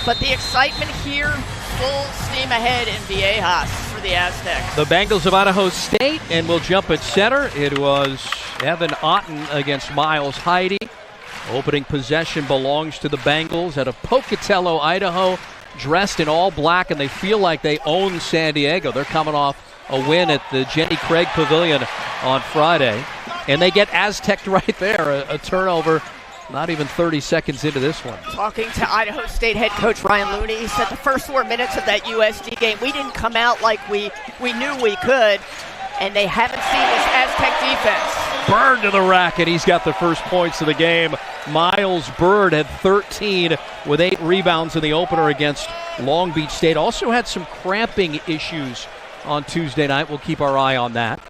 But the excitement here, full steam ahead in Viejas for the Aztecs. The Bengals of Idaho State, and we'll jump at center. It was Evan Otten against Miles Heide. Opening possession belongs to the Bengals out of Pocatello, Idaho, dressed in all black, and they feel like they own San Diego. They're coming off a win at the Jenny Craig Pavilion on Friday, and they get Aztec right there, a turnover not even 30 seconds into this one. Talking to Idaho State head coach Ryan Looney, he said the first 4 minutes of that USD game, we didn't come out like we knew we could, and they haven't seen this Aztec defense. Bird to the rack, and he's got the first points of the game. Miles Bird had 13 with 8 rebounds in the opener against Long Beach State. Also had some cramping issues on Tuesday night. We'll keep our eye on that.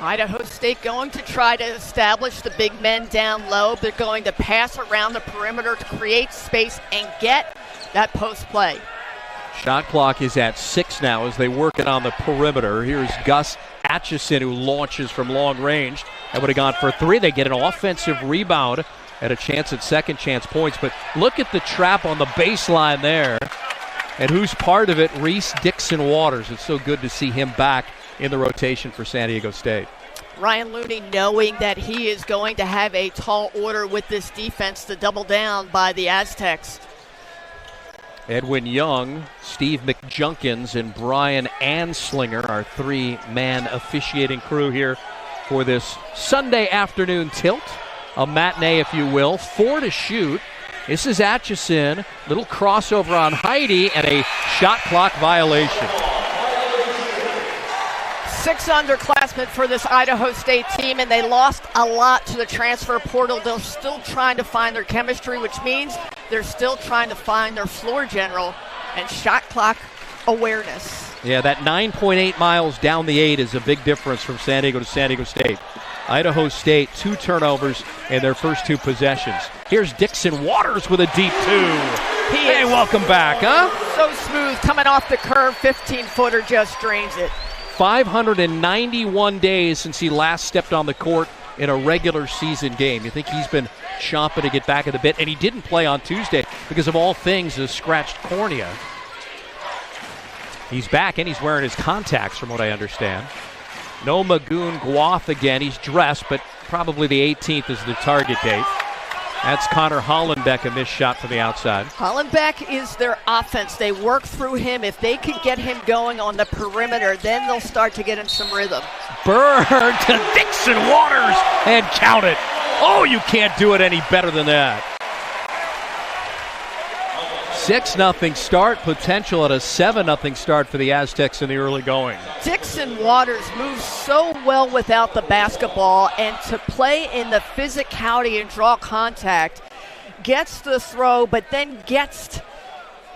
Idaho State going to try to establish the big men down low. They're going to pass around the perimeter to create space and get that post play. Shot clock is at 6 now as they work it on the perimeter. Here's Gus Atchison, who launches from long range. That would have gone for 3. They get an offensive rebound and a chance at second chance points. But look at the trap on the baseline there. And who's part of it? Reese Dixon Waters. It's so good to see him back in the rotation for San Diego State. Ryan Looney knowing that he is going to have a tall order with this defense to double down by the Aztecs. Edwin Young, Steve McJunkins, and Brian Anslinger, our 3-man officiating crew here for this Sunday afternoon tilt. A matinee, if you will. 4 to shoot. This is Atchison. Little crossover on Heide and a shot clock violation. 6 underclassmen for this Idaho State team, and they lost a lot to the transfer portal. They're still trying to find their chemistry, which means they're still trying to find their floor general and shot clock awareness. Yeah, that 9.8 miles down the 8 is a big difference from San Diego to San Diego State. Idaho State, 2 turnovers in their first 2 possessions. Here's Dixon Waters with a deep 2. Hey, welcome back, huh? So smooth, coming off the curve, 15-footer just drains it. 591 days since he last stepped on the court in a regular season game. You think he's been chomping to get back in the bit, and he didn't play on Tuesday because of all things, a scratched cornea. He's back, and he's wearing his contacts from what I understand. No Magoon Guath again. He's dressed, but probably the 18th is the target date. That's Connor Hollenbeck, a missed shot from the outside. Hollenbeck is their offense. They work through him. If they could get him going on the perimeter, then they'll start to get in some rhythm. Bird to Dixon Waters, and count it. Oh, you can't do it any better than that. 6-0 start, potential at a 7-0 start for the Aztecs in the early going. Dixon Waters moves so well without the basketball, and to play in the physicality and draw contact, gets the throw, but then gets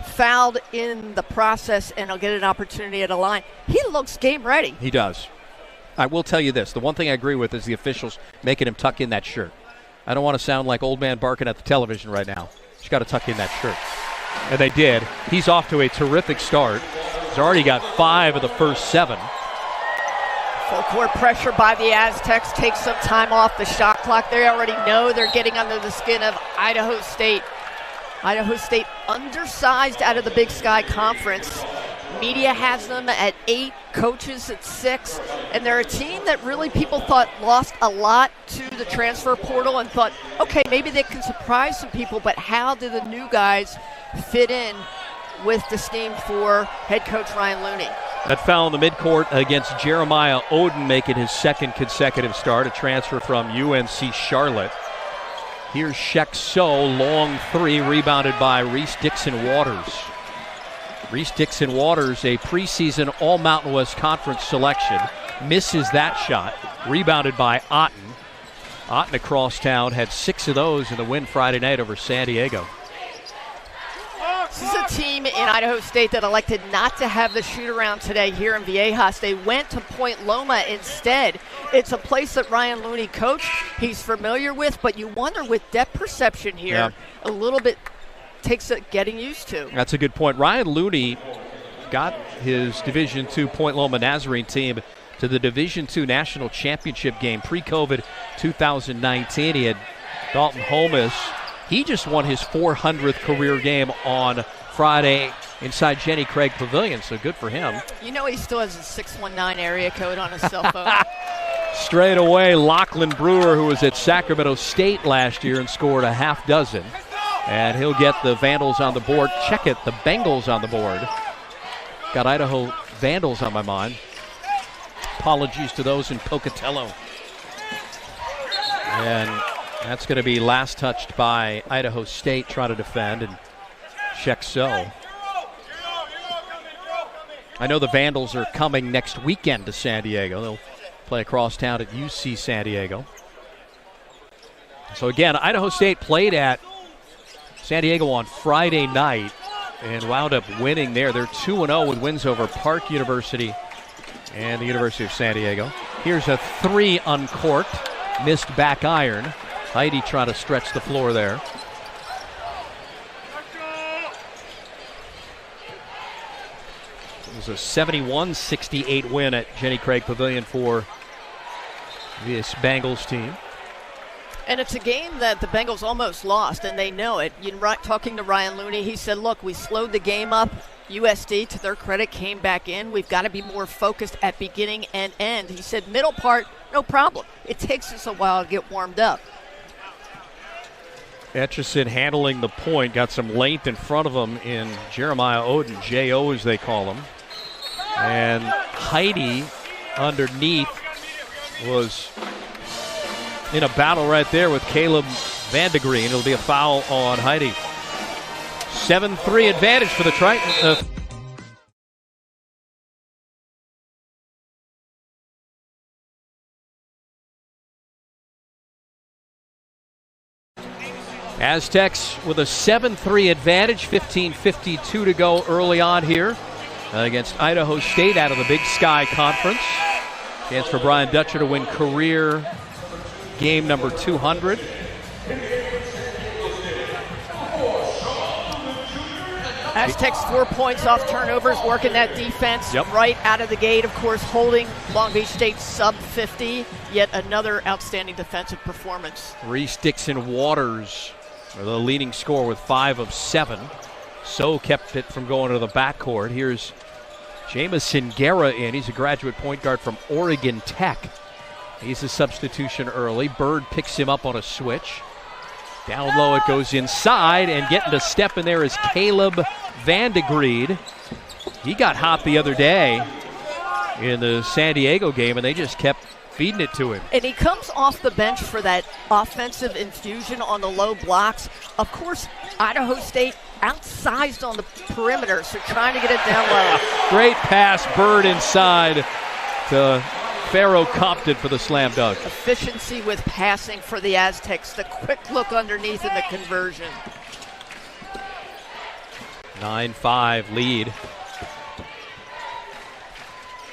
fouled in the process, and he'll get an opportunity at a line. He looks game ready. He does. I will tell you this. The one thing I agree with is the officials making him tuck in that shirt. I don't want to sound like old man barking at the television right now. He's got to tuck in that shirt. And they did. He's off to a terrific start. He's already got 5 of the first 7. Full court pressure by the Aztecs. Takes some time off the shot clock. They already know they're getting under the skin of Idaho State. Idaho State undersized out of the Big Sky Conference. Media has them at 8, coaches at 6, and they're a team that really people thought lost a lot to the transfer portal and thought, okay, maybe they can surprise some people, but how do the new guys fit in with the scheme for head coach Ryan Looney? That foul in the midcourt against Jeremiah Oden, making his 2nd consecutive start, a transfer from UNC Charlotte. Here's Shek So, long 3, rebounded by Reese Dixon Waters. Reese Dixon Waters, a preseason All-Mountain West Conference selection, misses that shot, rebounded by Otten. Otten across town had 6 of those in the win Friday night over San Diego. This is a team in Idaho State that elected not to have the shoot-around today here in Viejas. They went to Point Loma instead. It's a place that Ryan Looney coached, he's familiar with, but you wonder with depth perception here, a little bit takes it getting used to. That's a good point. Ryan Looney got his Division II Point Loma Nazarene team to the Division II National Championship game pre-COVID 2019. He had Dalton Holmes He just won his 400th career game on Friday inside Jenny Craig Pavilion, so good for him. You know he still has a 619 area code on his cell phone. Straight away, Lachlan Brewer, who was at Sacramento State last year and scored a half dozen. And he'll get the Vandals on the board. Check it, the Bengals on the board. Got Idaho Vandals on my mind. Apologies to those in Pocatello. And that's going to be last touched by Idaho State, trying to defend, and check so. I know the Vandals are coming next weekend to San Diego. They'll play across town at UC San Diego. So again, Idaho State played at San Diego on Friday night and wound up winning there. They're 2-0 with wins over Park University and the University of San Diego. Here's a 3 uncorked, missed back iron. Heidi trying to stretch the floor there. It was a 71-68 win at Jenny Craig Pavilion for this Bengals team. And it's a game that the Bengals almost lost, and they know it. Talking to Ryan Looney, he said, look, we slowed the game up. USD, to their credit, came back in. We've got to be more focused at beginning and end. He said, middle part, no problem. It takes us a while to get warmed up. Etchison handling the point, got some length in front of him in Jeremiah Oden, J.O. as they call him. And Heidi underneath was in a battle right there with Caleb Vandegreen. It'll be a foul on Heidi. 7-3 advantage for the Tritons. Aztecs with a 7-3 advantage, 15:52 to go early on here against Idaho State out of the Big Sky Conference. Chance for Brian Dutcher to win career game number 200. Aztecs 4 points off turnovers, working that defense right out of the gate. Of course, holding Long Beach State sub 50. Yet another outstanding defensive performance. Reese Dixon Waters, the leading scorer with 5 of 7. So kept it from going to the backcourt. Here's Jamison Guerra in. He's a graduate point guard from Oregon Tech. He's a substitution early. Bird picks him up on a switch. Down low it goes inside, and getting to step in there is Caleb Vandegreed. He got hot the other day in the San Diego game, and they just kept feeding it to him. And he comes off the bench for that offensive infusion on the low blocks. Of course, Idaho State outsized on the perimeter, so trying to get it down low. Great pass, Bird inside to Pharaoh Compton for the slam dunk. Efficiency with passing for the Aztecs. The quick look underneath and the conversion. 9-5 lead.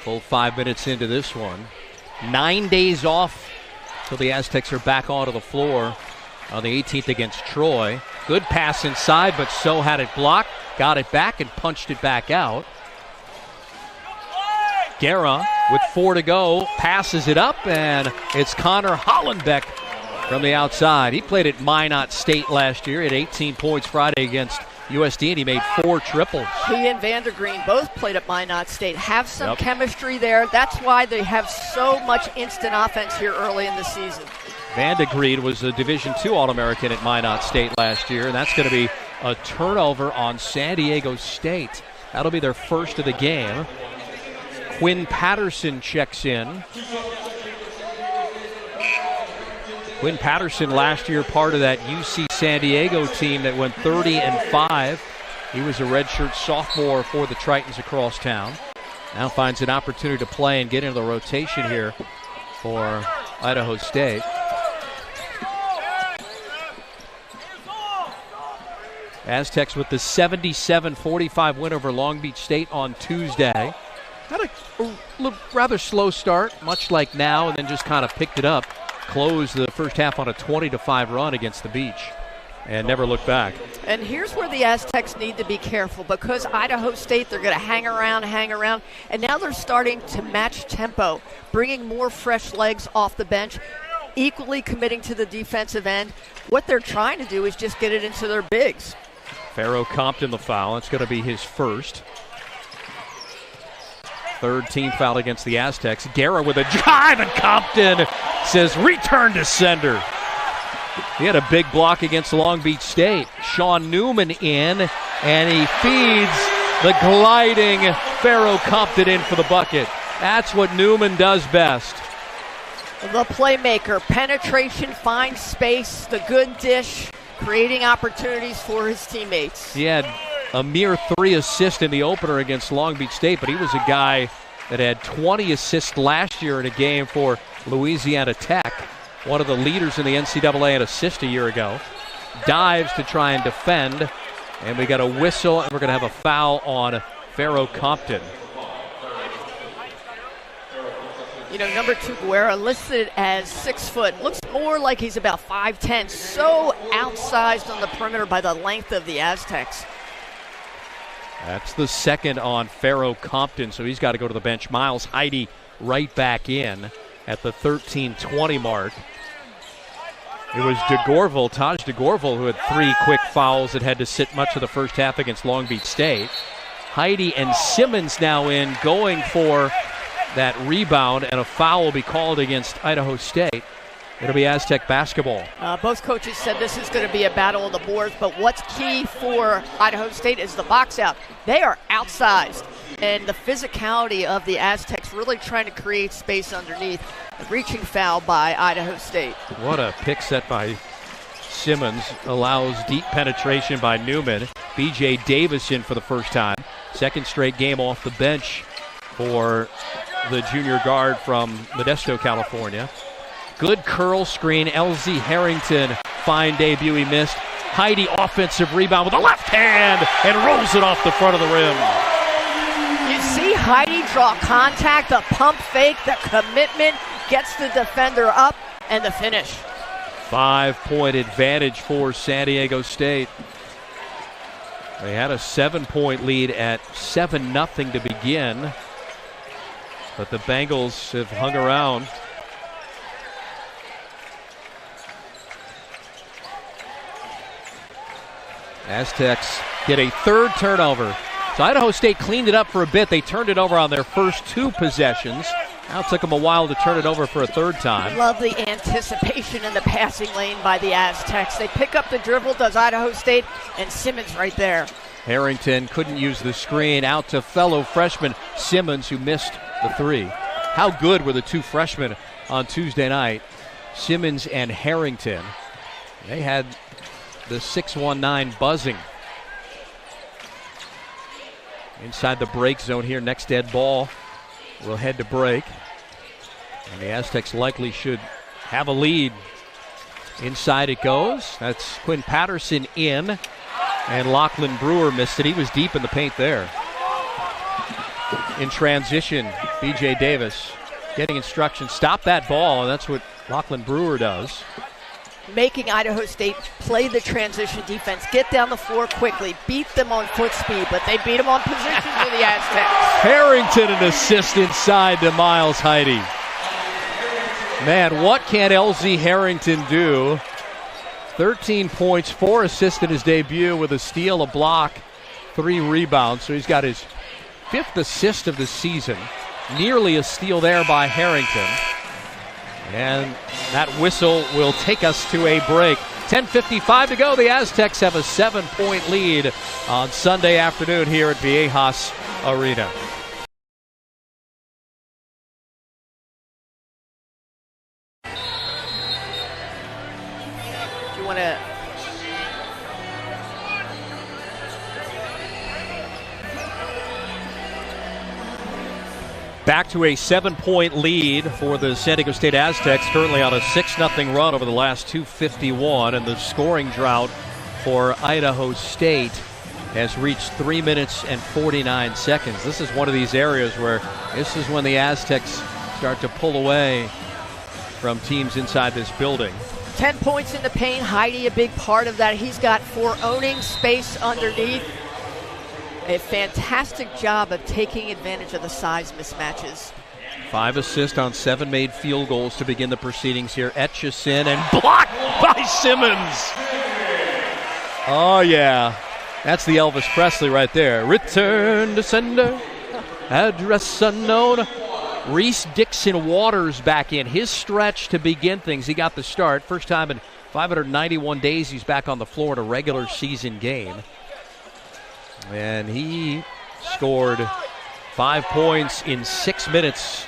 Full 5 minutes into this one. 9 days off till the Aztecs are back onto the floor on the 18th against Troy. Good pass inside, but So had it blocked, got it back, and punched it back out. Guerra with 4 to go, passes it up, and it's Connor Hollenbeck from the outside. He played at Minot State last year. He had 18 points Friday against USD, and he made 4 triples. He and Vandergreen both played at Minot State. Have some chemistry there. That's why they have so much instant offense here early in the season. Vandergreen was a Division II All-American at Minot State last year, and that's going to be a turnover on San Diego State. That'll be their first of the game. Quinn Patterson checks in. Quinn Patterson last year part of that UC San Diego team that went 30-5. He was a redshirt sophomore for the Tritons across town. Now finds an opportunity to play and get into the rotation here for Idaho State. Aztecs with the 77-45 win over Long Beach State on Tuesday. Had a rather slow start, much like now, and then just kind of picked it up. Closed the first half on a 20-5 run against the Beach and never looked back. And here's where the Aztecs need to be careful, because Idaho State, they're going to hang around, and now they're starting to match tempo, bringing more fresh legs off the bench. equally committing to the defensive end. What they're trying to do is just get it into their bigs. Pharaoh Compton the foul. It's going to be his first. Third team foul against the Aztecs. Guerra with a drive, and Compton says return to sender. He had a big block against Long Beach State. Sean Newman in, and he feeds the gliding Pharaoh Compton in for the bucket. That's what Newman does best. The playmaker, penetration, finds space, the good dish, creating opportunities for his teammates. He had a mere 3 assists in the opener against Long Beach State, but he was a guy that had 20 assists last year in a game for Louisiana Tech. One of the leaders in the NCAA in assist a year ago. Dives to try and defend, and we got a whistle, and we're going to have a foul on Pharaoh Compton. You know, number 2 Guerra listed as 6 foot. Looks more like he's about 5'10", so outsized on the perimeter by the length of the Aztecs. That's the second on Pharaoh Compton, so he's got to go to the bench. Miles Heide right back in at the 13:20 mark. It was Taj DeGorville, who had 3 quick fouls that had to sit much of the first half against Long Beach State. Heide and Simmons now in, going for that rebound, and a foul will be called against Idaho State. It'll be Aztec basketball. Both coaches said this is going to be a battle of the boards, but what's key for Idaho State is the box out. They are outsized, and the physicality of the Aztecs really trying to create space underneath. A reaching foul by Idaho State. What a pick set by Simmons. Allows deep penetration by Newman. B.J. Davis in for the first time. Second straight game off the bench for the junior guard from Modesto, California. Good curl screen. LZ Harrington, fine debut, he missed. Heide offensive rebound with a left hand and rolls it off the front of the rim. You see Heide draw contact, the pump fake, the commitment, gets the defender up, and the finish. 5-point advantage for San Diego State. They had a 7-point lead at 7-0 to begin, but the Bengals have hung around. Aztecs get a third turnover. So Idaho State cleaned it up for a bit. They turned it over on their first 2 possessions. Now it took them a while to turn it over for a third time. Love the anticipation in the passing lane by the Aztecs. They pick up the dribble, does Idaho State, and Simmons right there. Harrington couldn't use the screen, out to fellow freshman Simmons, who missed the 3. How good were the 2 freshmen on Tuesday night? Simmons and Harrington. They had the 6-1-9 buzzing. Inside the break zone here, next ed ball will head to break. And the Aztecs likely should have a lead. Inside it goes. That's Quinn Patterson in. And Lachlan Brewer missed it. He was deep in the paint there. In transition, B.J. Davis getting instructions. Stop that ball, and that's what Lachlan Brewer does. Making Idaho State play the transition defense, get down the floor quickly, beat them on foot speed, but they beat them on position for the Aztecs. Harrington an assist inside to Miles Heide. Man, what can LZ Harrington do? 13 points, 4 assists in his debut with a steal, a block, 3 rebounds. So he's got his 5th assist of the season. Nearly a steal there by Harrington. And that whistle will take us to a break. 10:55 to go. The Aztecs have a 7-point lead on Sunday afternoon here at Viejas Arena. Do you want to... Back to a 7-point lead for the San Diego State Aztecs, currently on a 6-0 run over the last 2:51, and the scoring drought for Idaho State has reached 3 minutes and 49 seconds. This is one of these areas where this is when the Aztecs start to pull away from teams inside this building. 10 points in the paint. Heide, a big part of that. He's got 4 owning space underneath. A fantastic job of taking advantage of the size mismatches. 5 assists on 7 made field goals to begin the proceedings here. Etchison and blocked by Simmons. Oh, yeah. That's the Elvis Presley right there. Return to sender, address unknown. Reese Dixon Waters back in. His stretch to begin things. He got the start. First time in 591 days he's back on the floor in a regular season game. And he scored 5 points in 6 minutes.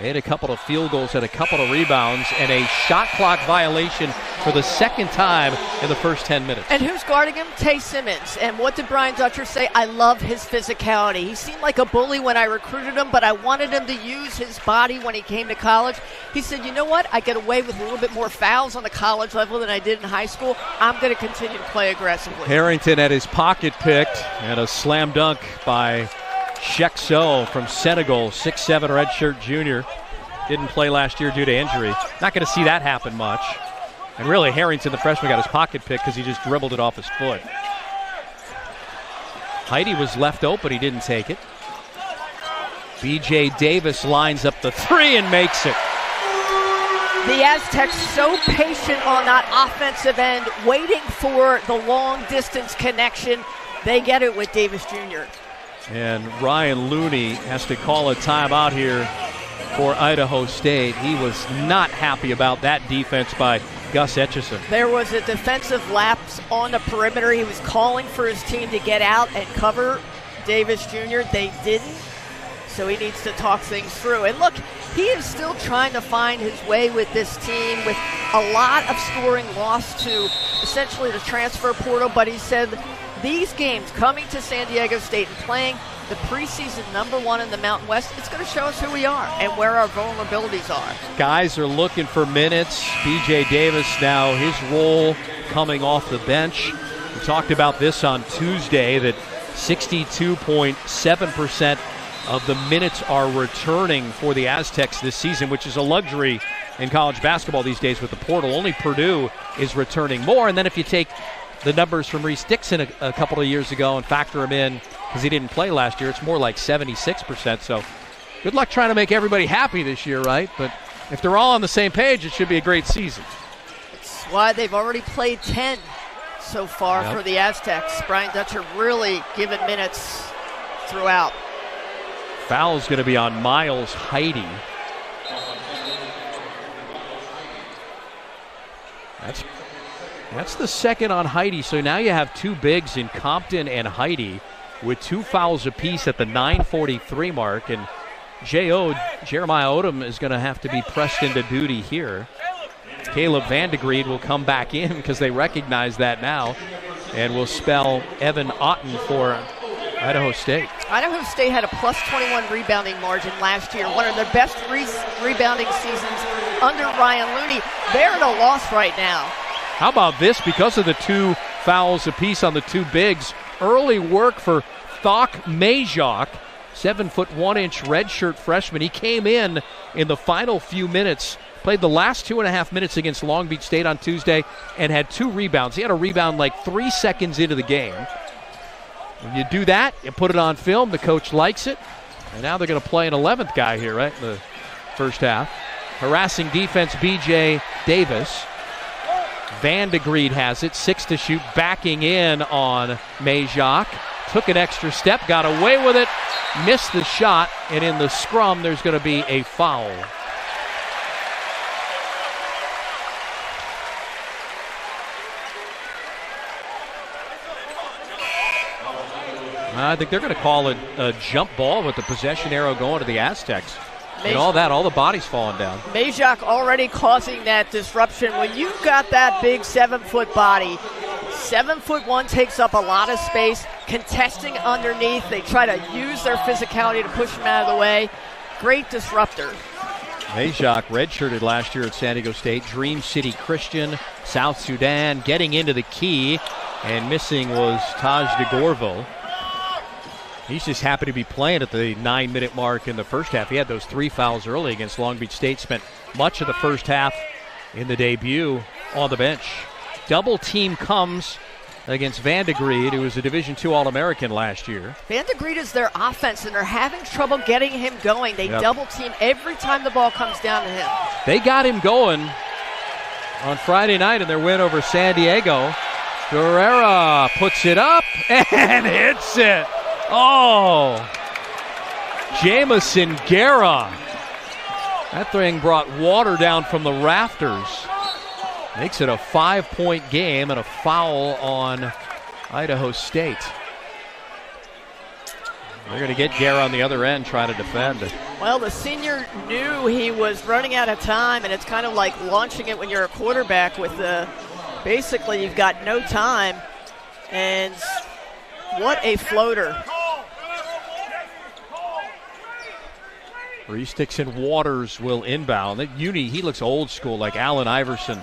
Made a couple of field goals, had a couple of rebounds, and a shot clock violation for the second time in the first 10 minutes. And who's guarding him? Tay Simmons. And what did Brian Dutcher say? I love his physicality. He seemed like a bully when I recruited him, but I wanted him to use his body when he came to college. He said, you know what? I get away with a little bit more fouls on the college level than I did in high school. I'm going to continue to play aggressively. Harrington had his pocket picked, and a slam dunk by Shekso from Senegal, 6'7" redshirt junior. Didn't play last year due to injury. Not going to see that happen much. And really, Harrington, the freshman, got his pocket picked because he just dribbled it off his foot. Heidi was left open. He didn't take it. B.J. Davis lines up the 3 and makes it. The Aztecs so patient on that offensive end, waiting for the long-distance connection. They get it with Davis Jr. And Ryan Looney has to call a timeout here for Idaho State. He was not happy about that defense by Gus Etchison. There was a defensive lapse on the perimeter. He was calling for his team to get out and cover Davis Jr. They didn't, so he needs to talk things through. And look, he is still trying to find his way with this team with a lot of scoring lost to essentially the transfer portal, but he said these games coming to San Diego State and playing the preseason #1 in the Mountain West, it's going to show us who we are and where our vulnerabilities are. Guys are looking for minutes. B.J. Davis now, his role coming off the bench. We talked about this on Tuesday, that 62.7% of the minutes are returning for the Aztecs this season, which is a luxury in college basketball these days with the portal. Only Purdue is returning more. And then if you take the numbers from Reese Dixon a couple of years ago and factor him in because he didn't play last year, it's more like 76%. So good luck trying to make everybody happy this year, right? But if they're all on the same page, it should be a great season. That's why they've already played 10 so far for the Aztecs. Brian Dutcher really given minutes throughout. Foul's going to be on Miles Heidi. That's the second on Heidi. So now you have 2 bigs in Compton and Heidi with 2 fouls apiece at the 9:43 mark. And Jeremiah Odom is going to have to be pressed into duty here. Caleb Vandegreed will come back in because they recognize that now, and will spell Evan Otten for Idaho State. Idaho State had a plus 21 rebounding margin last year, one of their best rebounding seasons under Ryan Looney. They're at a loss right now. How about this? Because of the 2 fouls apiece on the 2 bigs, early work for Thok Majok, 7'1" redshirt freshman. He came in the final few minutes, played the last 2.5 minutes against Long Beach State on Tuesday, and had 2 rebounds. He had a rebound like 3 seconds into the game. When you do that, you put it on film, the coach likes it, and now they're going to play an 11th guy here, right, in the first half. Harassing defense, B.J. Davis. Vandegreed has it, 6 to shoot, backing in on Majok. Took an extra step, got away with it, missed the shot, and in the scrum, there's going to be a foul. I think they're going to call it a jump ball with the possession arrow going to the Aztecs. And all the bodies falling down. Majok already causing that disruption. When you've got that big 7-foot body, 7'1" takes up a lot of space, contesting underneath. They try to use their physicality to push him out of the way. Great disruptor. Majok redshirted last year at San Diego State. Dream City Christian, South Sudan, getting into the key, and missing was Taj DeGorvo. He's just happy to be playing at the 9-minute mark in the first half. He had those 3 fouls early against Long Beach State. Spent much of the first half in the debut on the bench. Double team comes against Van de Grede, who was a Division II All-American last year. Van de Grede is their offense, and they're having trouble getting him going. They double team every time the ball comes down to him. They got him going on Friday night in their win over San Diego. Guerrera puts it up and hits it. Oh, Jamison Guerra. That thing brought water down from the rafters. Makes it a 5-point game and a foul on Idaho State. They're going to get Guerra on the other end trying to defend. Well, the senior knew he was running out of time, and it's kind of like launching it when you're a quarterback with basically you've got no time. And what a floater. Reese Dixon Waters will inbound. That uni, he looks old school, like Allen Iverson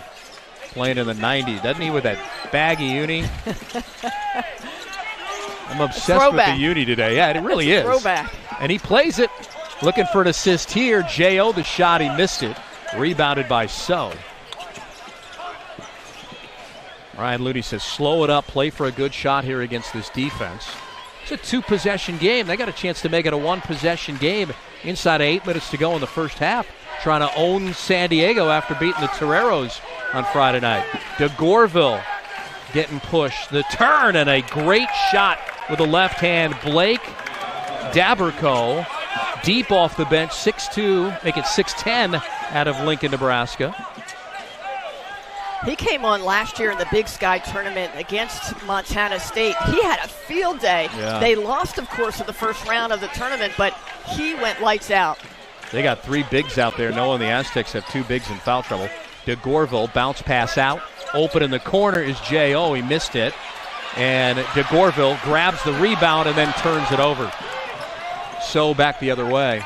playing in the 90s. Doesn't he, with that baggy uni? I'm obsessed with the uni today. Yeah, it really is. Throwback. And he plays it. Looking for an assist here. J.O. the shot, he missed it. Rebounded by So. Ryan Looney says, slow it up, play for a good shot here against this defense. It's a 2-possession game. They got a chance to make it a 1-possession game inside of 8 minutes to go in the first half. Trying to own San Diego after beating the Toreros on Friday night. DeGorville getting pushed. The turn and a great shot with the left hand. Blake Daberco deep off the bench. 6'2", make it 6'10" out of Lincoln, Nebraska. He came on last year in the Big Sky tournament against Montana State. He had a field day. Yeah. They lost, of course, in the first round of the tournament, but he went lights out. They got 3 bigs out there, knowing the Aztecs have 2 bigs in foul trouble. DeGorville, bounce pass out. Open in the corner is J.O. He missed it. And DeGorville grabs the rebound and then turns it over. So back the other way.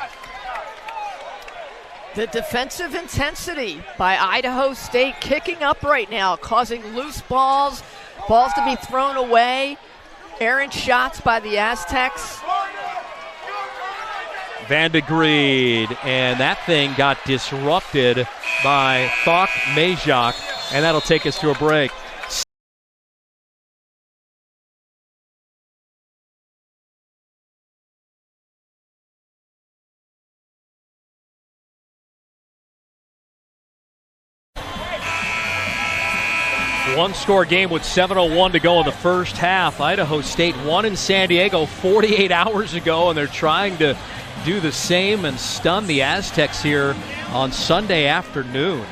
The defensive intensity by Idaho State kicking up right now, causing loose balls to be thrown away, errant shots by the Aztecs. Van de Grede, and that thing got disrupted by Thok Majok, and that'll take us to a break. One-score game with 7:01 to go in the first half. Idaho State won in San Diego 48 hours ago, and they're trying to do the same and stun the Aztecs here on Sunday afternoon.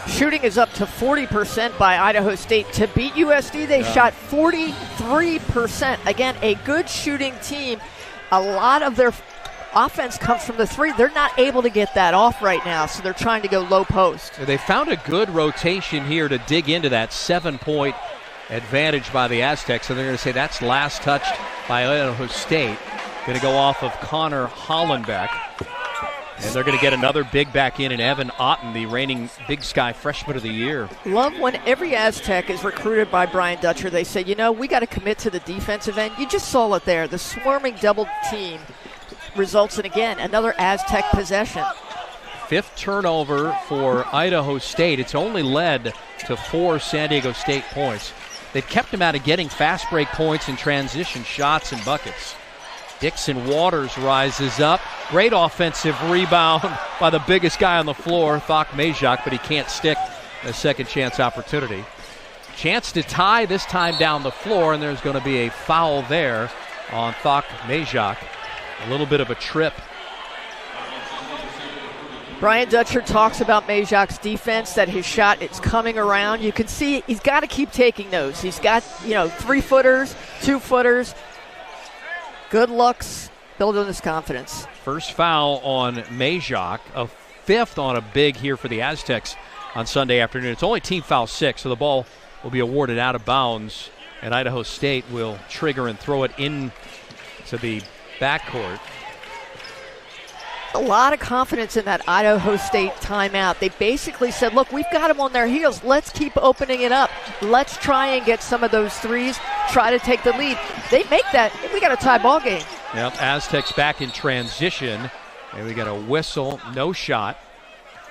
Shooting is up to 40% by Idaho State. To beat USD, they shot 43%. Again, a good shooting team. A lot of their offense comes from the 3. They're not able to get that off right now, so they're trying to go low post. They found a good rotation here to dig into that 7-point advantage by the Aztecs, and they're going to say that's last touched by Idaho State. Going to go off of Connor Hollenbeck. And they're going to get another big back in Evan Otten, the reigning Big Sky Freshman of the Year. Love when every Aztec is recruited by Brian Dutcher. They say, we got to commit to the defensive end. You just saw it there. The swarming double team results in, again, another Aztec possession. 5th turnover for Idaho State. It's only led to 4 San Diego State points. They've kept them out of getting fast break points and transition shots and buckets. Dixon Waters rises up. Great offensive rebound by the biggest guy on the floor, Thok Majok, but he can't stick a second chance opportunity. Chance to tie, this time down the floor, and there's going to be a foul there on Thok Majok. A little bit of a trip. Brian Dutcher talks about Majok's defense, that his shot is coming around. You can see he's got to keep taking those. He's got, 3-footers, 2-footers. Good looks, building his confidence. First foul on Majok, a 5th on a big here for the Aztecs on Sunday afternoon. It's only team foul 6, so the ball will be awarded out of bounds, and Idaho State will trigger and throw it in to the backcourt. A lot of confidence in that Idaho State timeout. They basically said, look, we've got them on their heels. Let's keep opening it up. Let's try and get some of those threes, try to take the lead. They make that, we got a tie ball game. Yep, Aztecs back in transition, and we got a whistle, no shot.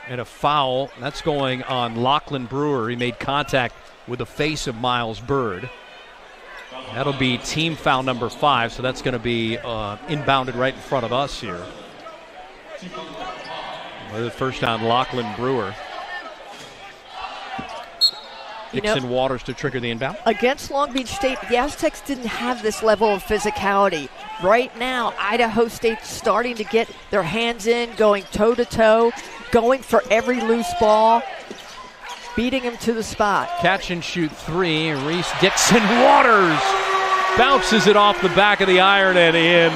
And a foul. That's going on Lachlan Brewer. He made contact with the face of Miles Bird. That'll be team foul number 5, so that's going to be inbounded right in front of us here. The first on Lachlan Brewer. Dixon Waters to trigger the inbound. Against Long Beach State, the Aztecs didn't have this level of physicality. Right now, Idaho State starting to get their hands in, going toe-to-toe, going for every loose ball, beating him to the spot. Catch and shoot 3. Reese Dixon Waters bounces it off the back of the iron and in.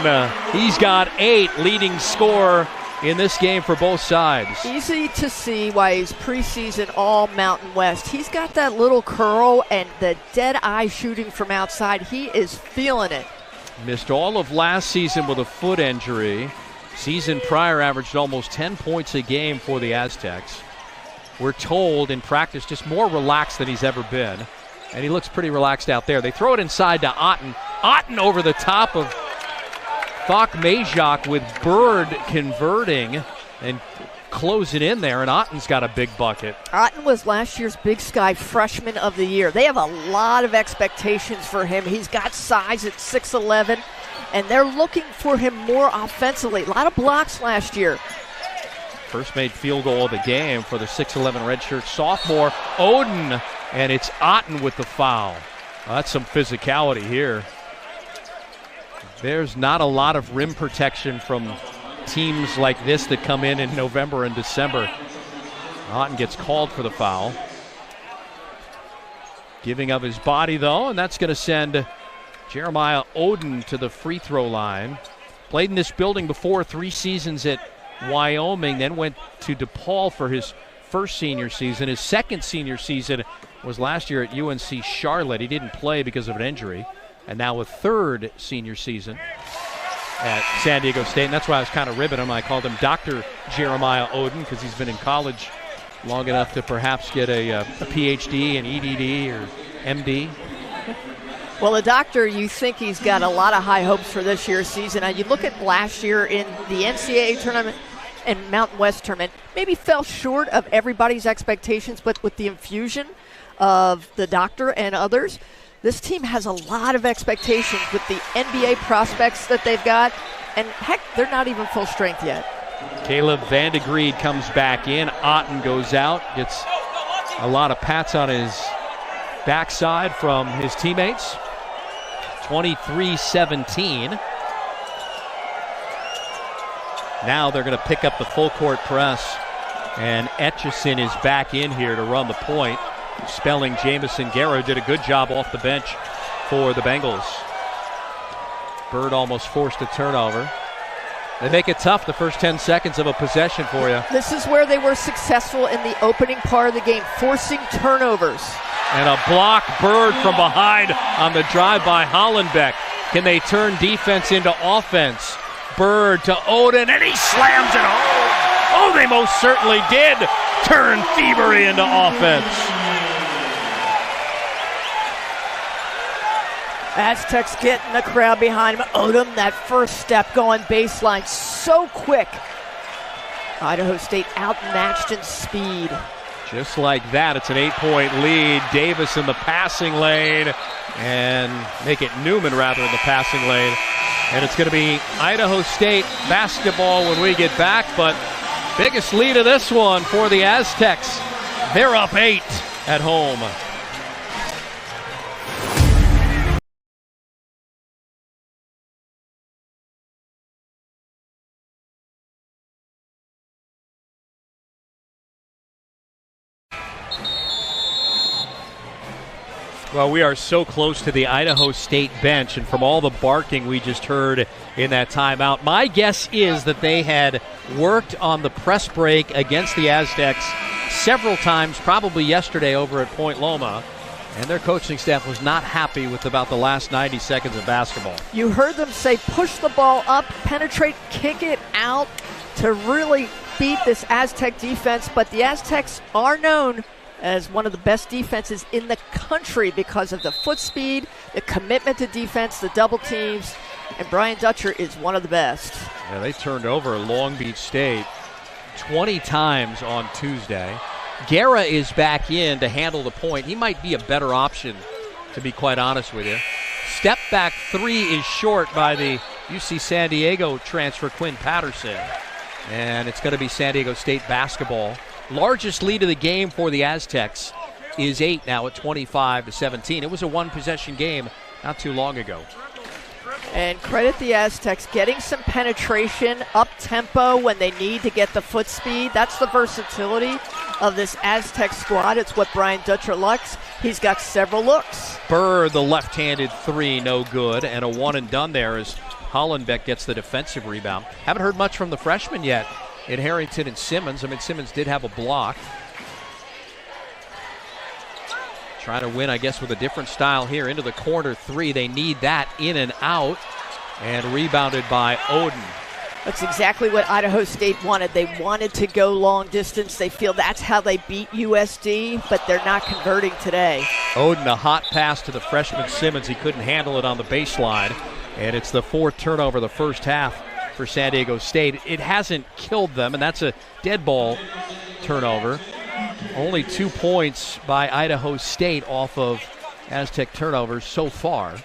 He's got 8, leading scorer in this game for both sides. Easy to see why he's preseason all Mountain West. He's got that little curl and the dead eye shooting from outside. He is feeling it. Missed all of last season with a foot injury. Season prior averaged almost 10 points a game for the Aztecs. We're told in practice just more relaxed than he's ever been. And he looks pretty relaxed out there. They throw it inside to Otten. Otten over the top of Thok Majok with Bird converting and close it in there, and Otten's got a big bucket. Otten was last year's Big Sky Freshman of the Year. They have a lot of expectations for him. He's got size at 6'11", and they're looking for him more offensively. A lot of blocks last year. First made field goal of the game for the 6'11 redshirt sophomore, Oden, and it's Otten with the foul. That's some physicality here. There's not a lot of rim protection from teams like this that come in November and December. Otten gets called for the foul. Giving up his body, though, and that's going to send Jeremiah Oden to the free throw line. Played in this building before, 3 seasons at Wyoming, then went to DePaul for his first senior season. His second senior season was last year at UNC Charlotte. He didn't play because of an injury. And now a third senior season at San Diego State. And that's why I was kind of ribbing him. I called him Dr. Jeremiah Oden because he's been in college long enough to perhaps get a PhD in EDD or MD. Well, the doctor, you think he's got a lot of high hopes for this year's season. And you look at last year in the NCAA tournament and Mountain West tournament, maybe fell short of everybody's expectations, but with the infusion of the doctor and others, this team has a lot of expectations with the NBA prospects that they've got. And heck, they're not even full strength yet. Caleb Vandegreed comes back in. Otten goes out, gets a lot of pats on his backside from his teammates. 23-17. Now they're going to pick up the full court press, and Etchison is back in here to run the point. Spelling Jamison Guerra did a good job off the bench for the Bengals. Bird almost forced a turnover. They make it tough the first 10 seconds of a possession for you. This is where they were successful in the opening part of the game, forcing turnovers. And a block, Bird from behind on the drive by Hollenbeck. Can they turn defense into offense? Bird to Oden, and he slams it home. Oh, they most certainly did turn thievery into offense. Aztecs getting the crowd behind him. Odom, that first step going baseline so quick. Idaho State outmatched in speed. Just like that, it's an 8-point lead. Davis in the passing lane, and make it Newman rather in the passing lane. And it's going to be Idaho State basketball when we get back, but biggest lead of this one for the Aztecs. They're up 8 at home. Well, we are so close to the Idaho State bench, and from all the barking we just heard in that timeout, my guess is that they had worked on the press break against the Aztecs several times, probably yesterday over at Point Loma, and their coaching staff was not happy with about the last 90 seconds of basketball. You heard them say push the ball up, penetrate, kick it out to really beat this Aztec defense, but the Aztecs are known as one of the best defenses in the country because of the foot speed, the commitment to defense, the double teams, and Brian Dutcher is one of the best. Yeah, they turned over Long Beach State. 20 times on Tuesday. Guerra is back in to handle the point. He might be a better option, to be quite honest with you. Step back three is short by the UC San Diego transfer Quinn Patterson. And it's going to be San Diego State basketball. Largest lead of the game for the Aztecs is 8 now at 25-17. It was a one-possession game not too long ago. And credit the Aztecs getting some penetration, up-tempo when they need to get the foot speed. That's the versatility of this Aztec squad. It's what Brian Dutcher likes. He's got several looks. Burr, the left-handed three, no good. And a one-and-done there as Hollenbeck gets the defensive rebound. Haven't heard much from the freshmen yet in Harrington and Simmons. I mean, Simmons did have a block. Trying to win, I guess, with a different style here. Into the corner three. They need that in and out. And rebounded by Oden. That's exactly what Idaho State wanted. They wanted to go long distance. They feel that's how they beat USD, but they're not converting today. Oden, a hot pass to the freshman Simmons. He couldn't handle it on the baseline. And it's the fourth turnover of the first half for San Diego State. It hasn't killed them, and that's a dead ball turnover. Only 2 points by Idaho State off of Aztec turnovers so far.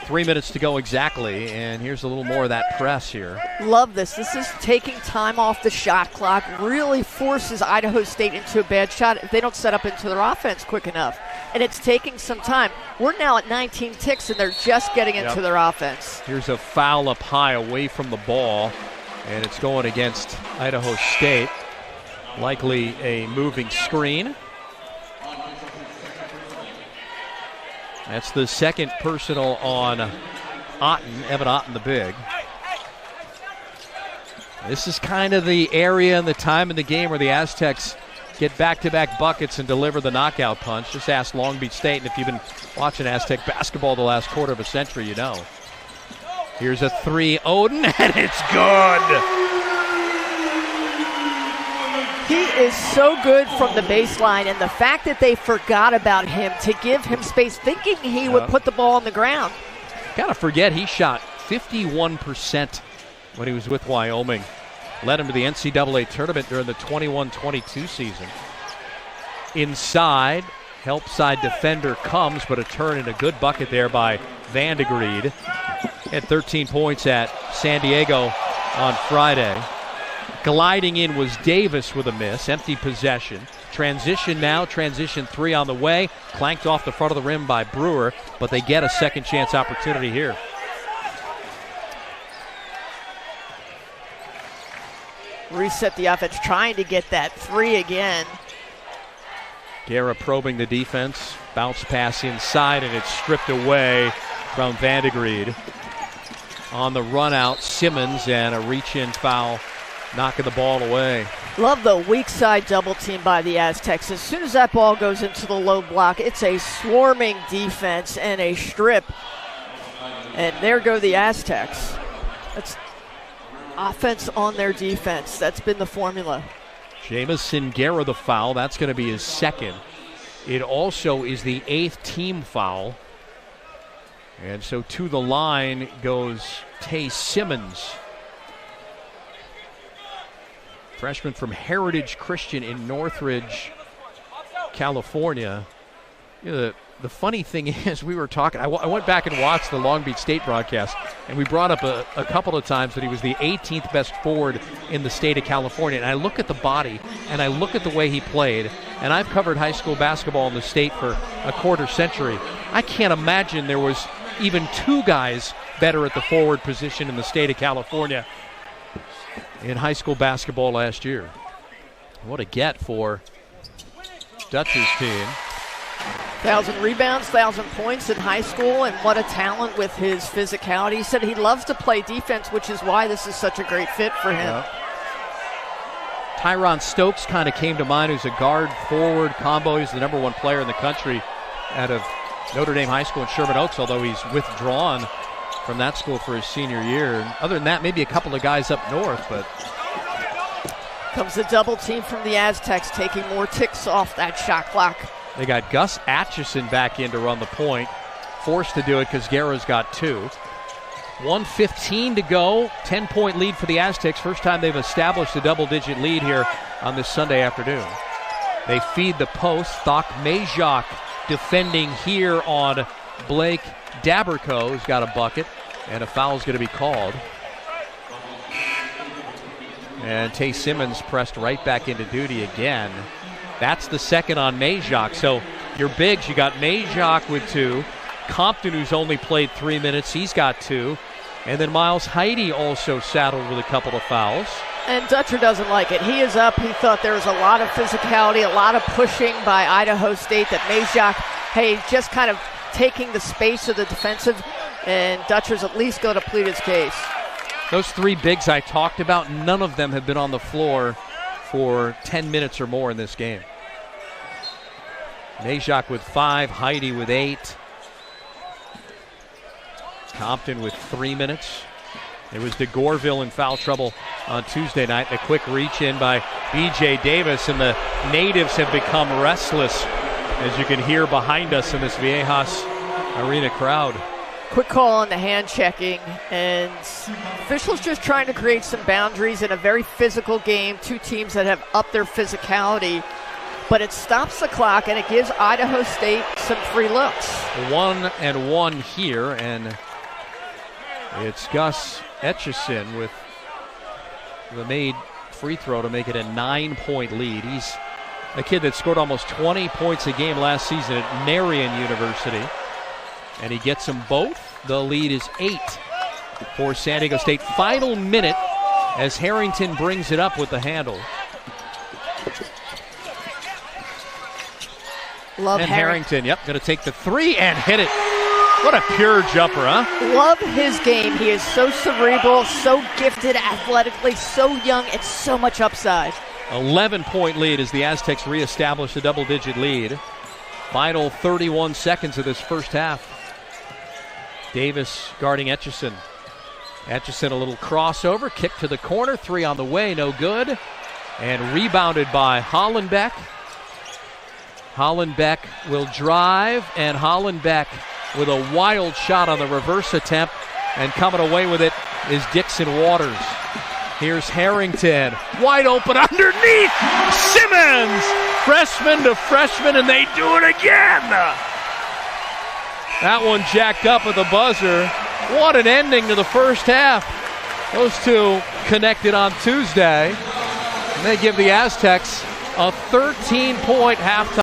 3 minutes to go exactly, and here's a little more of that press here. Love this. This is taking time off the shot clock, really forces Idaho State into a bad shot if they don't set up into their offense quick enough. And it's taking some time. We're now at 19 ticks, and they're just getting into their offense. Here's a foul up high away from the ball, and it's going against Idaho State. Likely a moving screen. That's the second personal on Otten, Evan Otten the big. This is kind of the area and the time in the game where the Aztecs get back-to-back buckets and deliver the knockout punch. Just ask Long Beach State, and if you've been watching Aztec basketball the last quarter of a century, you know. Here's a three, Oden, and it's good. He is so good from the baseline, and the fact that they forgot about him to give him space, thinking he would put the ball on the ground. Gotta forget he shot 51% when he was with Wyoming. Led him to the NCAA tournament during the 21-22 season. Inside, help side defender comes, but a turn and a good bucket there by Vandegried. Had 13 points at San Diego on Friday. Gliding in was Davis with a miss, empty possession. Transition now, transition three on the way. Clanked off the front of the rim by Brewer, but they get a second chance opportunity here. Reset the offense, trying to get that three again. Guerra probing the defense. Bounce pass inside, and it's stripped away from Vandegried. On the run out, Simmons, and a reach-in foul, knocking the ball away. Love the weak side double team by the Aztecs. As soon as that ball goes into the low block, it's a swarming defense and a strip. And there go the Aztecs. That's offense on their defense. That's been the formula. Jamison Guerra the foul. That's going to be his second. It also is the 8th team foul. And so to the line goes Tay Simmons. Freshman from Heritage Christian in Northridge, California. You know, the funny thing is, we were talking, I went back and watched the Long Beach State broadcast, and we brought up a couple of times that he was the 18th best forward in the state of California. And I look at the body, and I look at the way he played, and I've covered high school basketball in the state for a quarter century. I can't imagine there was even two guys better at the forward position in the state of California in high school basketball last year. What a get for Dutcher's team. 1,000 rebounds, 1,000 points in high school, and what a talent with his physicality. He said he loves to play defense, which is why this is such a great fit for him. Yeah. Tyron Stokes kind of came to mind, who's a guard forward combo. He's the number one player in the country out of Notre Dame High School in Sherman Oaks, although he's withdrawn from that school for his senior year. And other than that, maybe a couple of guys up north, but comes the double team from the Aztecs, taking more ticks off that shot clock. They got Gus Atchison back in to run the point, forced to do it because Guerra's got two. 1:15 to go. 10-point lead for the Aztecs. First time they've established a double-digit lead here on this Sunday afternoon. They feed the post. Thok Majok defending here on Blake Daberco, who's got a bucket, and a foul's going to be called. And Tay Simmons pressed right back into duty again. That's the second on Majok. So your bigs, you got Majok with 2. Compton, who's only played 3 minutes, he's got 2. And then Miles Heide also saddled with a couple of fouls. And Dutcher doesn't like it. He is up. He thought there was a lot of physicality, a lot of pushing by Idaho State, that Majok, hey, just kind of taking the space of the defensive, and Dutcher's at least going to plead his case. Those 3 bigs I talked about, none of them have been on the floor for 10 minutes or more in this game. Majok with 5, Heide with 8. Compton with 3 minutes. It was DeGorville in foul trouble on Tuesday night. A quick reach in by B.J. Davis, and the natives have become restless, as you can hear behind us in this Viejas Arena crowd. Quick call on the hand checking, and officials just trying to create some boundaries in a very physical game. 2 teams that have upped their physicality, but it stops the clock and it gives Idaho State some free looks. 1-1 here, and it's Gus Etchison with the made free throw to make it a 9-point lead. He's a kid that scored almost 20 points a game last season at Marian University, and he gets them both. The lead is 8 for San Diego State. Final minute as Harrington brings it up with the handle. Love and Harrington, yep, going to take the 3 and hit it. What a pure jumper, huh? Love his game. He is so cerebral, so gifted athletically, so young, and so much upside. 11-point lead as the Aztecs reestablish a double-digit lead. Final 31 seconds of this first half. Davis guarding Etchison. Etchison, a little crossover, kick to the corner, 3 on the way, no good. And rebounded by Hollenbeck. Hollenbeck will drive, and Hollenbeck with a wild shot on the reverse attempt, and coming away with it is Dixon Waters. Here's Harrington, wide open underneath. Simmons, freshman to freshman, and they do it again. That one jacked up at the buzzer. What an ending to the first half. Those 2 connected on Tuesday, and they give the Aztecs a 13-point halftime.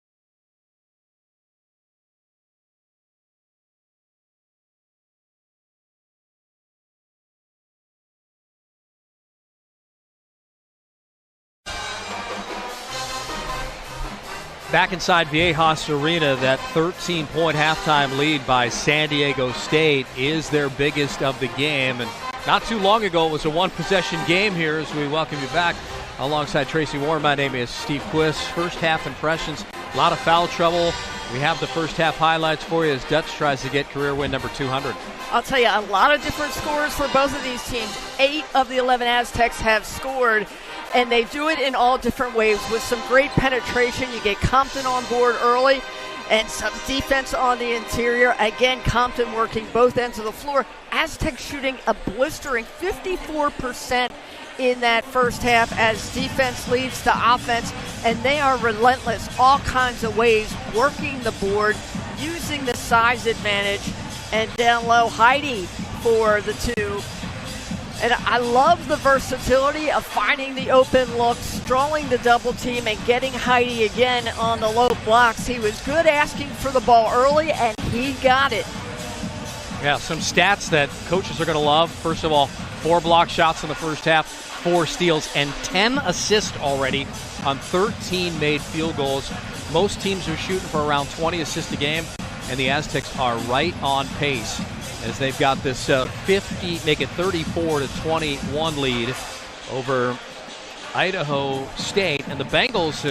Back inside Viejas Arena, that 13-point halftime lead by San Diego State is their biggest of the game. And not too long ago, it was a one-possession game here as we welcome you back alongside Tracy Warren. My name is Steve Quist. First half impressions, a lot of foul trouble. We have the first half highlights for you as Dutch tries to get career win number 200. I'll tell you, a lot of different scores for both of these teams. 8 of the 11 Aztecs have scored, and they do it in all different ways with some great penetration. You get Compton on board early and some defense on the interior. Again, Compton working both ends of the floor. Aztecs shooting a blistering 54% in that first half as defense leads to offense, and they are relentless all kinds of ways, working the board, using the size advantage, and down low, Heide for the 2. And I love the versatility of finding the open look, strolling the double team, and getting Heide again on the low blocks. He was good asking for the ball early, and he got it. Yeah, some stats that coaches are going to love. First of all, 4 block shots in the first half, 4 steals, and 10 assists already on 13 made field goals. Most teams are shooting for around 20 assists a game, and the Aztecs are right on pace as they've got this 34-21 lead over Idaho State. And the Bengals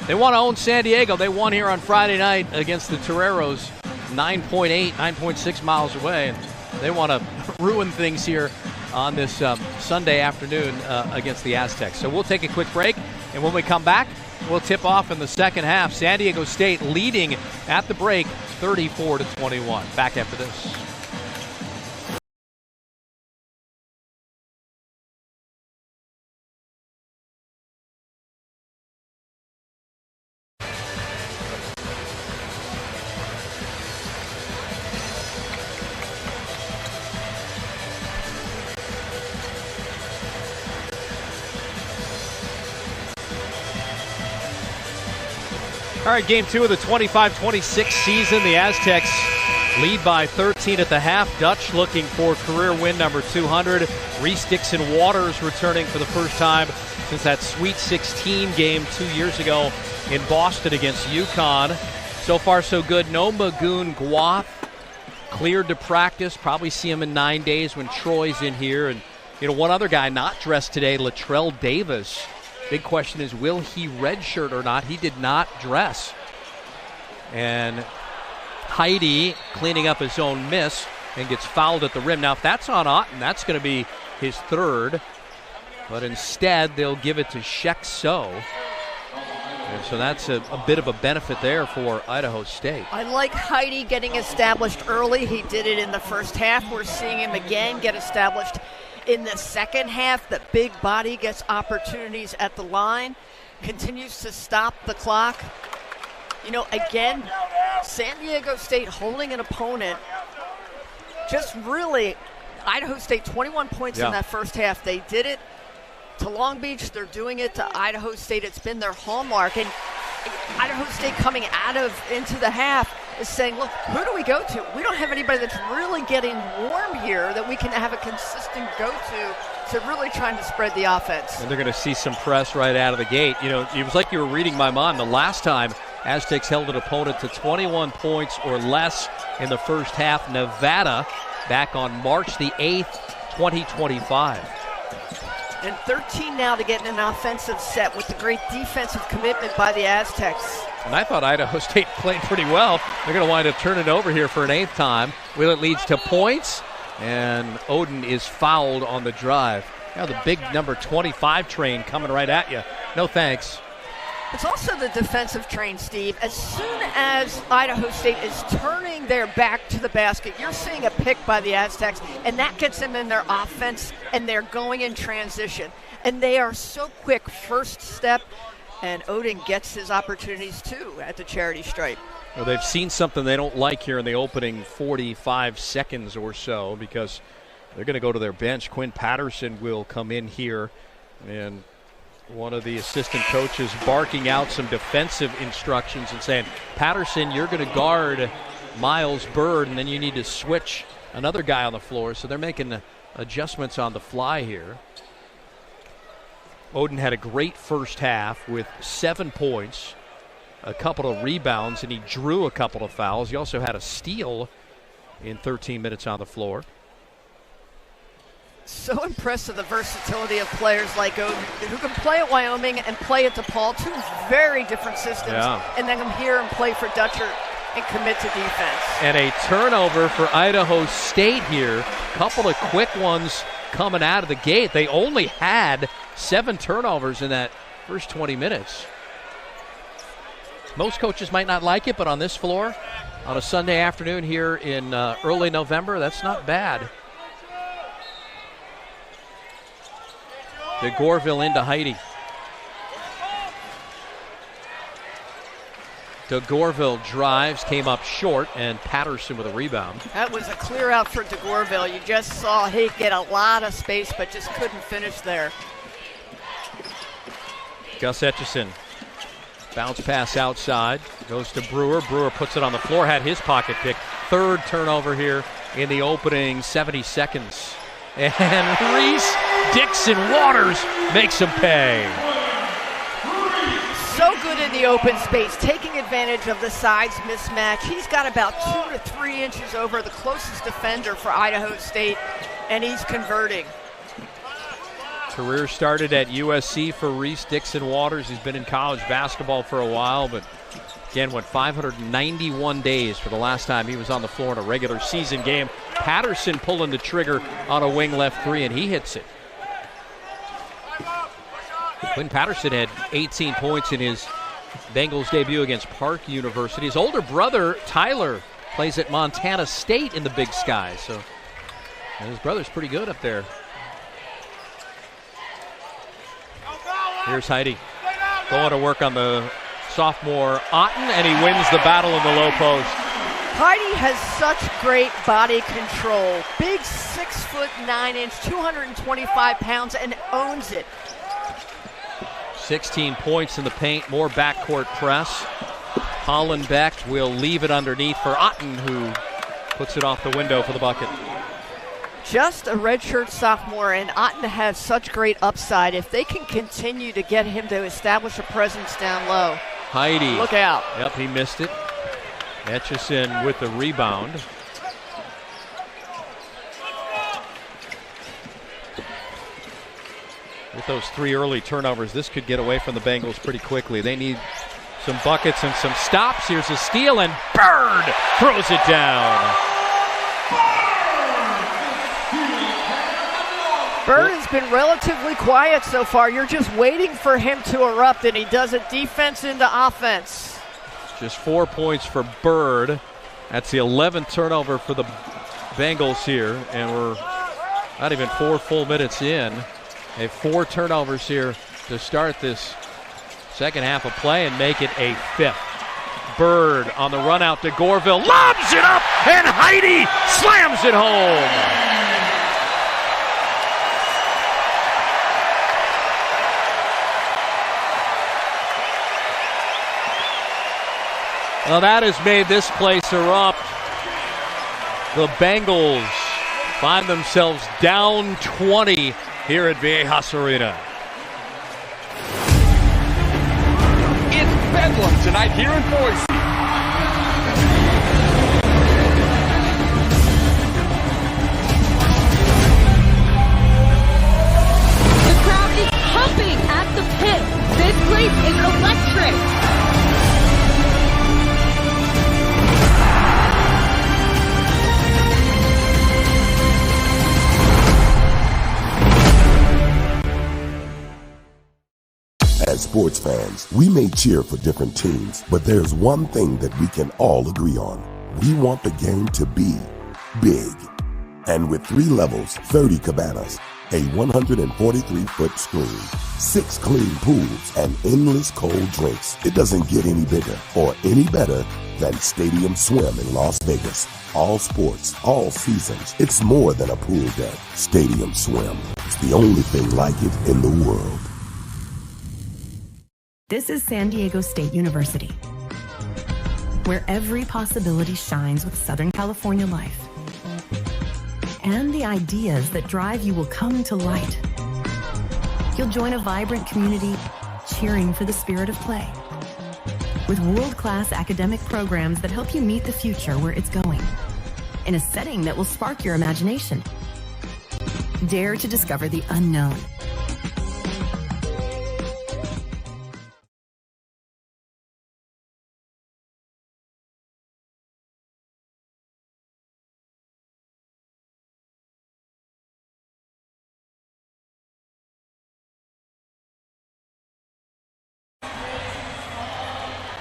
they want to own San Diego. They won here on Friday night against the Toreros, 9.6 miles away, and they want to ruin things here on this Sunday afternoon against the Aztecs. So we'll take a quick break, and when we come back, we'll tip off in the second half. San Diego State leading at the break 34-21. Back after this. All right, game 2 of the 25-26 season. The Aztecs lead by 13 at the half. Dutch looking for career win number 200. Reese Dixon Waters returning for the first time since that Sweet 16 game 2 years ago in Boston against UConn. So far, so good. No Magoon Guath cleared to practice. Probably see him in 9 days when Troy's in here. And, one other guy not dressed today, Latrell Davis. Big question is, will he redshirt or not? He did not dress. And Heidi cleaning up his own miss and gets fouled at the rim. Now, if that's on Otten, that's going to be his third. But instead, they'll give it to Shek So. And so that's a bit of a benefit there for Idaho State. I like Heidi getting established early. He did it in the first half. We're seeing him again get established in the second half. The big body gets opportunities at the line, continues to stop the clock. Again, San Diego State holding an opponent. Just really, Idaho State 21 points in that first half. They did it to Long Beach. They're doing it to Idaho State. It's been their hallmark. And Idaho State coming into the half is saying, look, who do we go to? We don't have anybody that's really getting warm here that we can have a consistent go-to really trying to spread the offense. And they're going to see some press right out of the gate. It was like you were reading my mind. The last time Aztecs held an opponent to 21 points or less in the first half, Nevada, back on March the 8th, 2025. And 13 now to get in an offensive set with the great defensive commitment by the Aztecs. And I thought Idaho State played pretty well. They're going to wind up turning it over here for an 8th time. Will it leads to points? And Oden is fouled on the drive. Now the big number 25 train coming right at you. No thanks. It's also the defensive train, Steve. As soon as Idaho State is turning their back to the basket, you're seeing a pick by the Aztecs, and that gets them in their offense, and they're going in transition. And they are so quick, first step, and Oden gets his opportunities too at the charity stripe. Well, they've seen something they don't like here in the opening 45 seconds or so, because they're going to go to their bench. Quinn Patterson will come in here, and one of the assistant coaches barking out some defensive instructions and saying, Patterson, you're going to guard Miles Bird, and then you need to switch another guy on the floor. So they're making adjustments on the fly here. Oden had a great first half with 7 points, a couple of rebounds, and he drew a couple of fouls. He also had a steal in 13 minutes on the floor. So impressive, the versatility of players like Oden, who can play at Wyoming and play at DePaul, two very different systems, and then come here and play for Dutcher and commit to defense. And a turnover for Idaho State here. Couple of quick ones coming out of the gate. They only had 7 turnovers in that first 20 minutes. Most coaches might not like it, but on this floor, on a Sunday afternoon here in early November, that's not bad. De Gorville into Heidi. De Gorville drives, came up short, and Patterson with a rebound. That was a clear out for De Gorville. You just saw he get a lot of space, but just couldn't finish there. Gus Etchison. Bounce pass outside. Goes to Brewer. Brewer puts it on the floor. Had his pocket pick. Third turnover here in the opening 70 seconds. And Reese Dixon Waters makes him pay. So good in the open space, taking advantage of the size mismatch. He's got about 2 to 3 inches over the closest defender for Idaho State, and he's converting. Career started at USC for Reese Dixon Waters. He's been in college basketball for a while, but again, went 591 days for the last time he was on the floor in a regular season game. Patterson pulling the trigger on a wing left 3, and he hits it. Quinn Patterson had 18 points in his Bengals debut against Park University. His older brother, Tyler, plays at Montana State in the Big Sky. So, and his brother's pretty good up there. Here's Heidi going to work on the sophomore Otten, and he wins the battle in the low post. Heidi has such great body control. Big 6'9", 225 pounds, and owns it. 16 points in the paint, more backcourt press. Hollenbeck will leave it underneath for Otten, who puts it off the window for the bucket. Just a redshirt sophomore, and Otten has such great upside. If they can continue to get him to establish a presence down low. Heidi. Look out. Yep, he missed it. Etchison with the rebound. With those 3 early turnovers, this could get away from the Bengals pretty quickly. They need some buckets and some stops. Here's a steal, and Bird throws it down. Bird has been relatively quiet so far. You're just waiting for him to erupt, and he does it defense into offense. Just 4 points for Bird. That's the 11th turnover for the Bengals here, and we're not even 4 full minutes in. They have 4 turnovers here to start this second half of play and make it a 5th. Bird on the run out to Gorville, lobs it up, and Heidi slams it home. Well, that has made this place erupt. The Bengals find themselves down 20 here at Viejas Arena. It's bedlam tonight here in Boise. The crowd is pumping at the pit. This place is electric. As sports fans, we may cheer for different teams, but there's one thing that we can all agree on. We want the game to be big. And with 3 levels, 30 cabanas, a 143-foot screen, 6 clean pools, and endless cold drinks, it doesn't get any bigger or any better than Stadium Swim in Las Vegas. All sports, all seasons. It's more than a pool deck. Stadium Swim. It's the only thing like it in the world. This is San Diego State University, where every possibility shines with Southern California life. And the ideas that drive you will come to light. You'll join a vibrant community cheering for the spirit of play, with world-class academic programs that help you meet the future where it's going, in a setting that will spark your imagination. Dare to discover the unknown.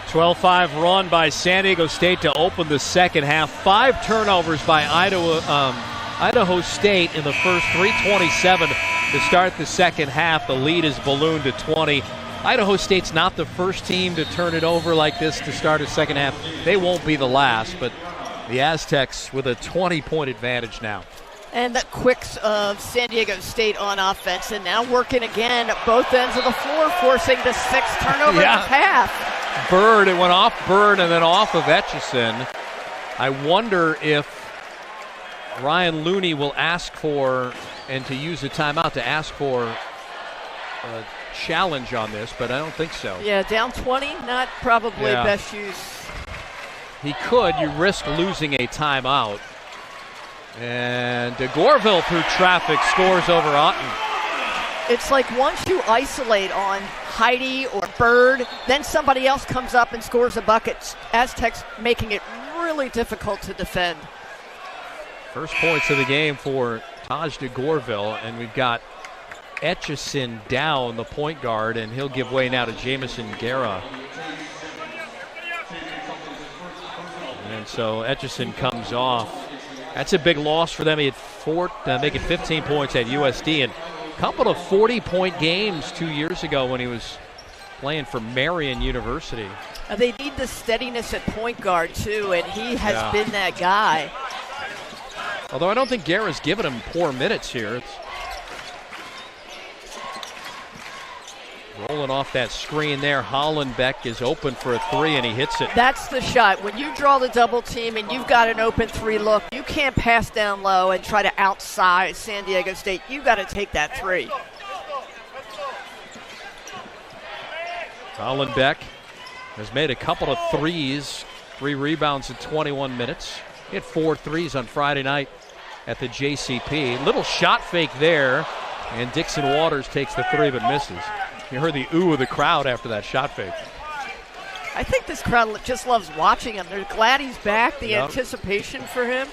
.12-5 run by San Diego State to open the second half. 5 turnovers by Idaho State in the first, 3:27 to start the second half. The lead is ballooned to 20. Idaho State's not the first team to turn it over like this to start a second half. They won't be the last, but the Aztecs with a 20-point advantage now. And the quicks of San Diego State on offense, and now working again at both ends of the floor, forcing the 6th turnover in half. Bird, it went off Bird and then off of Etchison. I wonder if Ryan Looney will ask for, and to use a timeout to ask for a challenge on this, but I don't think so. Yeah, down 20, not probably best use. He could. You risk losing a timeout. And DeGorville through traffic scores over Otten. It's like once you isolate on Heidi or Bird, then somebody else comes up and scores a bucket. Aztecs making it really difficult to defend. First points of the game for Taj DeGorville, and we've got Etchison down, the point guard, and he'll give way now to Jamison Guerra. And so Etchison comes off. That's a big loss for them. He had making 15 points at USD, and a couple of 40-point games 2 years ago when he was playing for Marian University. They need the steadiness at point guard, too, and he has been that guy. Although I don't think Guerra's given him poor minutes here. It's rolling pulling off that screen there. Hollenbeck is open for a three, and he hits it. That's the shot. When you draw the double team and you've got an open three look, you can't pass down low and try to outsize San Diego State. You got to take that three. Hollenbeck has made a couple of threes, 3 rebounds in 21 minutes. He had 4 threes on Friday night at the JCP. Little shot fake there, and Dixon Waters takes the three but misses. You heard the ooh of the crowd after that shot fake. I think this crowd just loves watching him. They're glad he's back, the anticipation for him,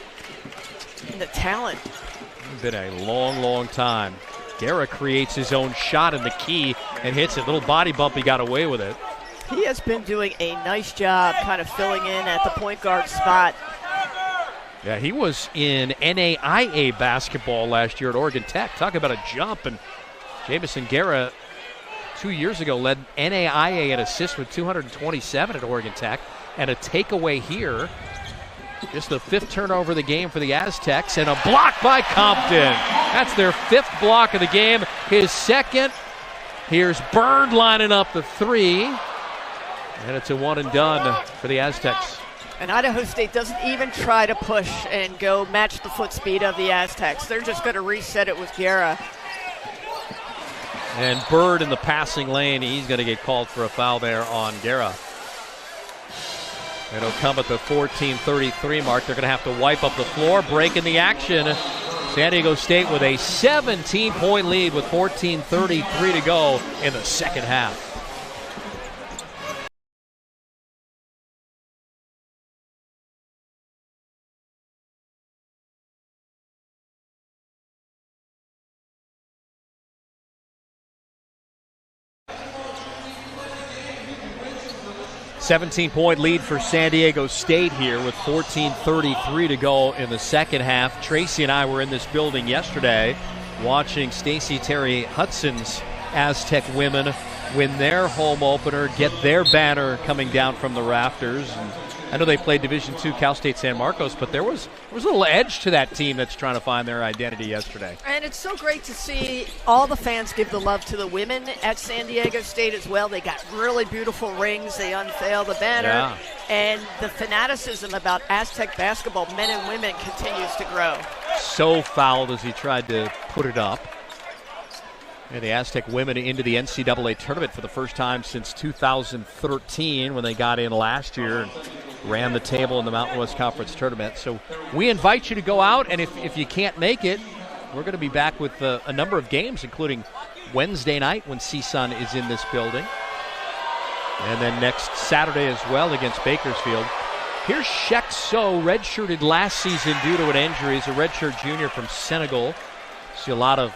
and the talent. It's been a long, long time. Guerra creates his own shot in the key and hits it. Little body bump, he got away with it. He has been doing a nice job kind of filling in at the point guard spot. Yeah, he was in NAIA basketball last year at Oregon Tech. Talk about a jump. And Jamison Guerra, 2 years ago, led NAIA in assists with 227 at Oregon Tech. And a takeaway here. Just the 5th turnover of the game for the Aztecs. And a block by Compton. That's their 5th block of the game. His 2nd. Here's Bird lining up the 3. And it's a one and done for the Aztecs. And Idaho State doesn't even try to push and go match the foot speed of the Aztecs. They're just going to reset it with Guerra. And Bird in the passing lane. He's going to get called for a foul there on Guerra. It'll come at the 14:33 mark. They're going to have to wipe up the floor, breaking the action. San Diego State with a 17-point lead with 14:33 to go in the second half. Point lead for San Diego State here with 14:33 to go in the second half. Tracy and I were in this building yesterday watching Stacey Terry Hudson's Aztec women win their home opener, get their banner coming down from the rafters. And I know they played Division II Cal State San Marcos, but there was a little edge to that team that's trying to find their identity yesterday. And it's so great to see all the fans give the love to the women at San Diego State as well. They got really beautiful rings. They unveil the banner. Yeah. And the fanaticism about Aztec basketball, men and women, continues to grow. So fouled as he tried to put it up. And the Aztec women into the NCAA tournament for the first time since 2013 when they got in last year and ran the table in the Mountain West Conference tournament. So we invite you to go out, and if you can't make it, we're going to be back with a number of games, including Wednesday night when CSUN is in this building. And then next Saturday as well against Bakersfield. Here's Shek So, redshirted last season due to an injury. He's a redshirt junior from Senegal. See a lot of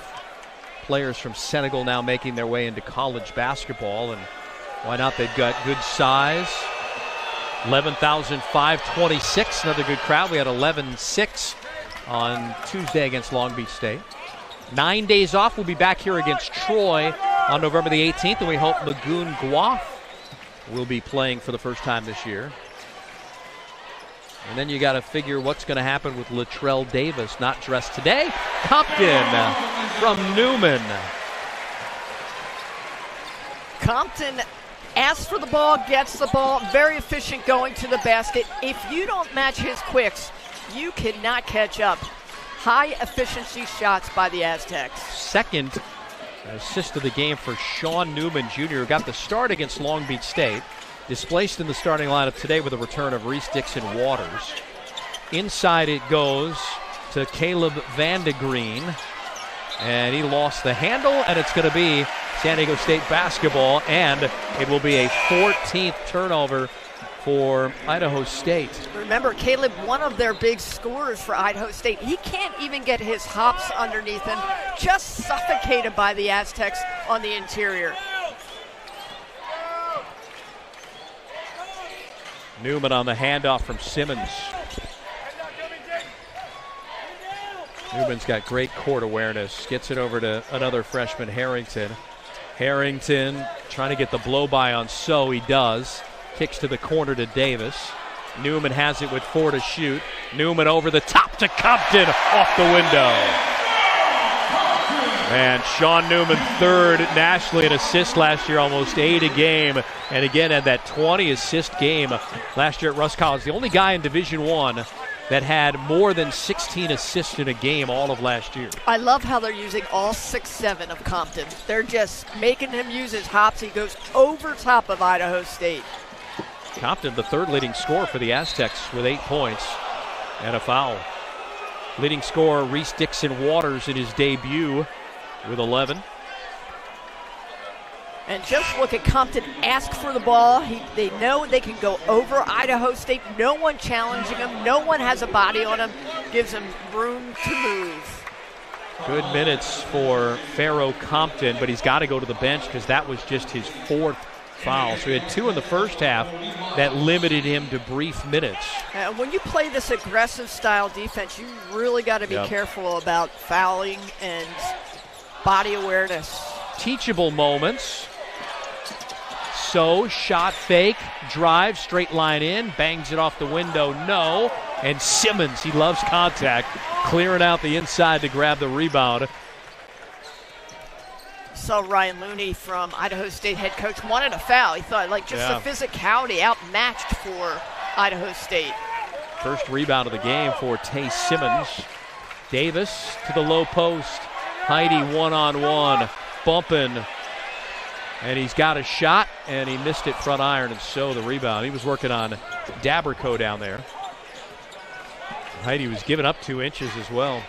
players from Senegal now making their way into college basketball, and why not? They've got good size. 11,526, another good crowd. We had 11,600 on Tuesday against Long Beach State. 9 days off. We'll be back here against Troy on November the 18th, and we hope Lagoon Guaf will be playing for the first time this year. And then you got to figure what's going to happen with Latrell Davis, not dressed today. Compton from Newman. Compton asks for the ball, gets the ball, very efficient going to the basket. If you don't match his quicks, you cannot catch up. High efficiency shots by the Aztecs. Second assist of the game for Sean Newman Jr., who got the start against Long Beach State. Displaced in the starting lineup today with the return of Reese Dixon Waters. Inside it goes to Caleb Vandegreen. And he lost the handle, and it's going to be San Diego State basketball, and it will be a 14th turnover for Idaho State. Remember, Caleb, one of their big scorers for Idaho State. He can't even get his hops underneath him, just suffocated by the Aztecs on the interior. Newman on the handoff from Simmons. Newman's got great court awareness. Gets it over to another freshman, Harrington. Harrington trying to get the blow-by on So. He does. Kicks to the corner to Davis. Newman has it with 4 to shoot. Newman over the top to Compton, off the window. And Sean Newman, third nationally in assists last year, almost 8 a game. And again, had that 20-assist game last year at Russ College. The only guy in Division I that had more than 16 assists in a game all of last year. I love how they're using all 6'7" of Compton. They're just making him use his hops. He goes over top of Idaho State. Compton, the third leading scorer for the Aztecs with 8 points and a foul. Leading scorer Reese Dixon Waters in his debut with 11. And just look at Compton ask for the ball. They know they can go over Idaho State. No one challenging him. No one has a body on him. Gives him room to move. Good minutes for Pharaoh Compton, but he's got to go to the bench because that was just his 4th foul. So he had 2 in the first half that limited him to brief minutes. When you play this aggressive style defense, you really got to be careful about fouling and body awareness. Teachable moments. So, shot fake, drive, straight line in, bangs it off the window, no. And Simmons, he loves contact, clearing out the inside to grab the rebound. So Ryan Looney from Idaho State head coach wanted a foul. He thought the physicality outmatched for Idaho State. First rebound of the game for Tay Simmons. Davis to the low post. Heidi one-on-one, bumping. And he's got a shot, and he missed it front iron, and so the rebound. He was working on Daberco down there. Heidi was giving up 2 inches as well.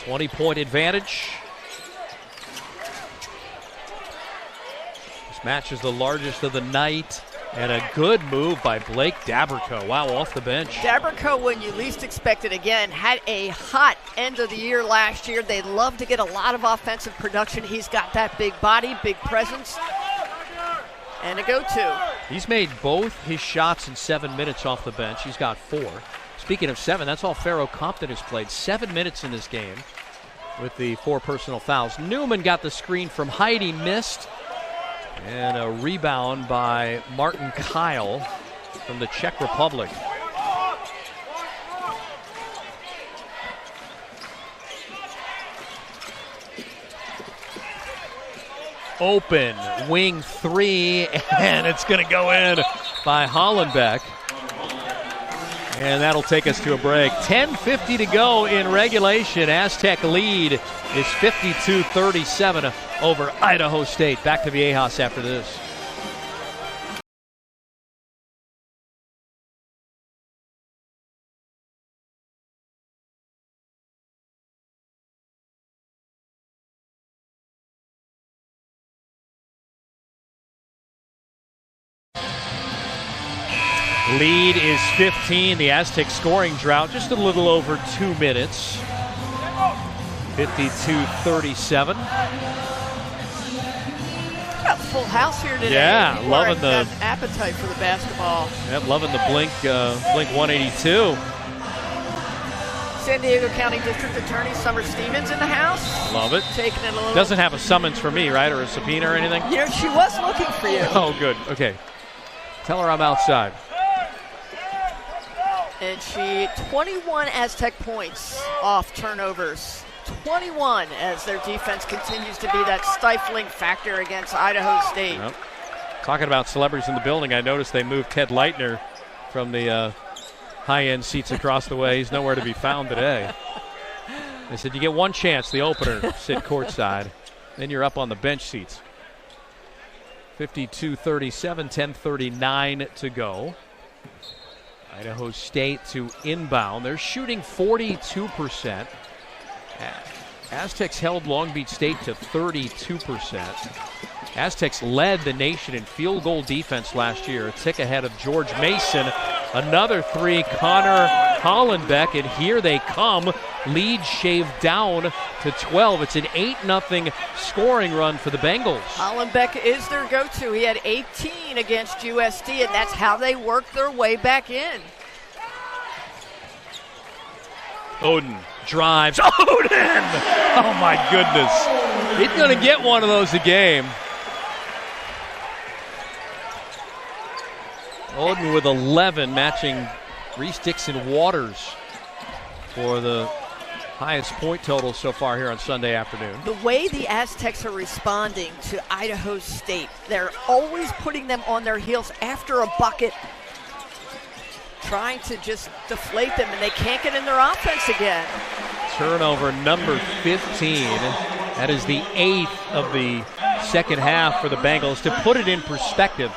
20-point advantage. This match is the largest of the night. And a good move by Blake Daberco. Wow, off the bench. Daberco, when you least expect it, again, had a hot end of the year last year. They love to get a lot of offensive production. He's got that big body, big presence, and a go-to. He's made both his shots in 7 minutes off the bench. He's got 4. Speaking of 7, that's all Pharaoh Compton has played. 7 minutes in this game with the 4 personal fouls. Newman got the screen from Heidi, missed. And a rebound by Martin Kyle from the Czech Republic. Open, wing 3, and it's going to go in by Hollenbeck. And that'll take us to a break. 10:50 to go in regulation. Aztec lead is 52-37 over Idaho State. Back to the Viejas after this. Lead is 15. The Aztec scoring drought just a little over 2 minutes. 52-37. Got a full house here today. Yeah, People loving the appetite for the basketball. Yep, loving the Blink 182. San Diego County District Attorney Summer Stevens in the house. Love it. Taking it a little. Doesn't have a summons for me, right, or a subpoena or anything? You know, she was looking for you. Oh, good. Okay. Tell her I'm outside. And she 21 Aztec points off turnovers. 21 as their defense continues to be that stifling factor against Idaho State. Yep. Talking about celebrities in the building, I noticed they moved Ted Leitner from the high-end seats across the way. He's nowhere to be found today. They said you get one chance, the opener, sit courtside. Then you're up on the bench seats. 52-37, 10:39 to go. Idaho State to inbound. They're shooting 42%. Aztecs held Long Beach State to 32%. Aztecs led the nation in field goal defense last year, a tick ahead of George Mason. Another 3, Connor Hollenbeck, and here they come. Lead shaved down to 12. It's an 8-0 scoring run for the Bengals. Hollenbeck is their go-to. He had 18 against USD, and that's how they work their way back in. Oden drives. Oden! Oh, my goodness. He's going to get one of those a game. Oden with 11, matching Reese Dixon Waters for the Highest point total so far here on Sunday afternoon. The way the Aztecs are responding to Idaho State, they're always putting them on their heels after a bucket, trying to just deflate them, and they can't get in their offense again. Turnover number 15. That is the 8th of the second half for the Bengals. To put it in perspective,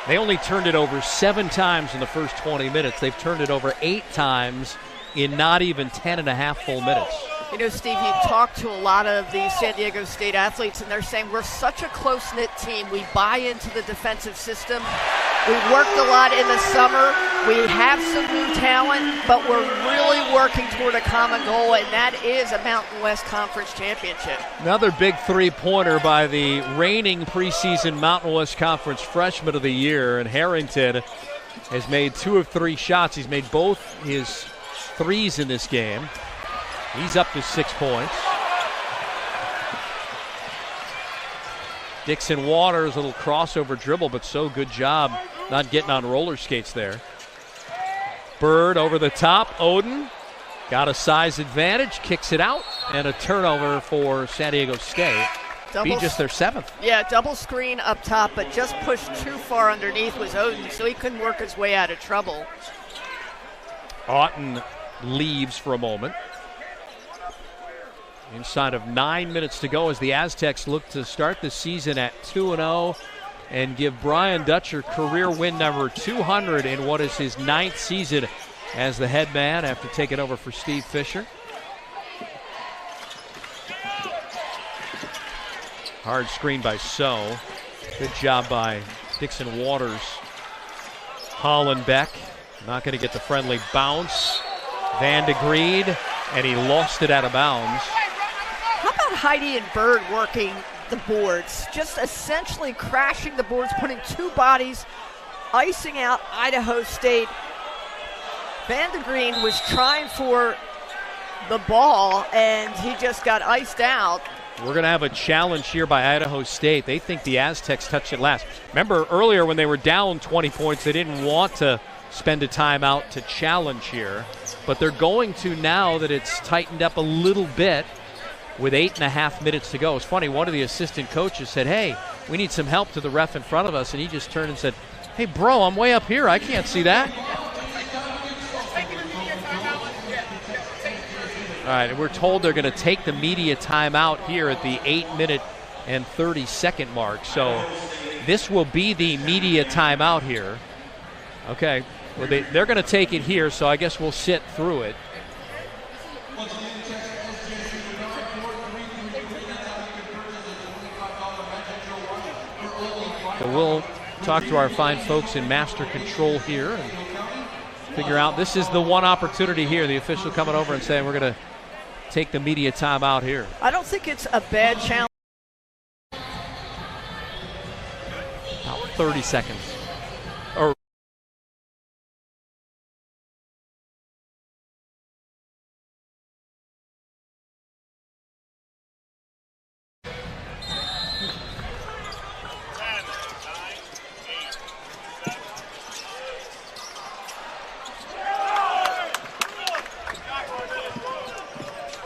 they only turned it over 7 times in the first 20 minutes. They've turned it over 8 times in not even 10 and a half full minutes. You know, Steve, you talk to a lot of the San Diego State athletes, and they're saying we're such a close-knit team. We buy into the defensive system. We worked a lot in the summer. We have some new talent, but we're really working toward a common goal, and that is a Mountain West Conference championship. Another big three-pointer by the reigning preseason Mountain West Conference Freshman of the Year, and Harrington has made 2 of 3 shots. He's made both his threes in this game. He's up to 6 points. Dixon Waters, a little crossover dribble, but so good job not getting on roller skates there. Bird over the top. Oden got a size advantage, kicks it out, and a turnover for San Diego State. Be just their 7th. Yeah, double screen up top, but just pushed too far underneath was Oden, so he couldn't work his way out of trouble. Otten leaves for a moment. Inside of 9 minutes to go as the Aztecs look to start the season at 2-0 and give Brian Dutcher career win number 200 in what is his 9th season as the head man after taking over for Steve Fisher. Hard screen by So. Good job by Dixon Waters. Hollenbeck not going to get the friendly bounce. Van de Greed, and he lost it out of bounds. How about Heidi and Bird working the boards? Just essentially crashing the boards, putting 2 bodies, icing out Idaho State. Van de Green was trying for the ball, and he just got iced out. We're going to have a challenge here by Idaho State. They think the Aztecs touched it last. Remember earlier when they were down 20 points, they didn't want to spend a timeout to challenge here. But they're going to now that it's tightened up a little bit with 8.5 minutes to go. It's funny, one of the assistant coaches said, hey, we need some help to the ref in front of us. And he just turned and said, hey, bro, I'm way up here. I can't see that. All right, and we're told they're going to take the media timeout here at the 8-minute and 30-second mark. So this will be the media timeout here. Okay, well, they're going to take it here, so I guess we'll sit through it. So we'll talk to our fine folks in master control here and figure out this is the one opportunity here. The official coming over and saying we're going to take the media timeout here. I don't think it's a bad challenge. About 30 seconds. Or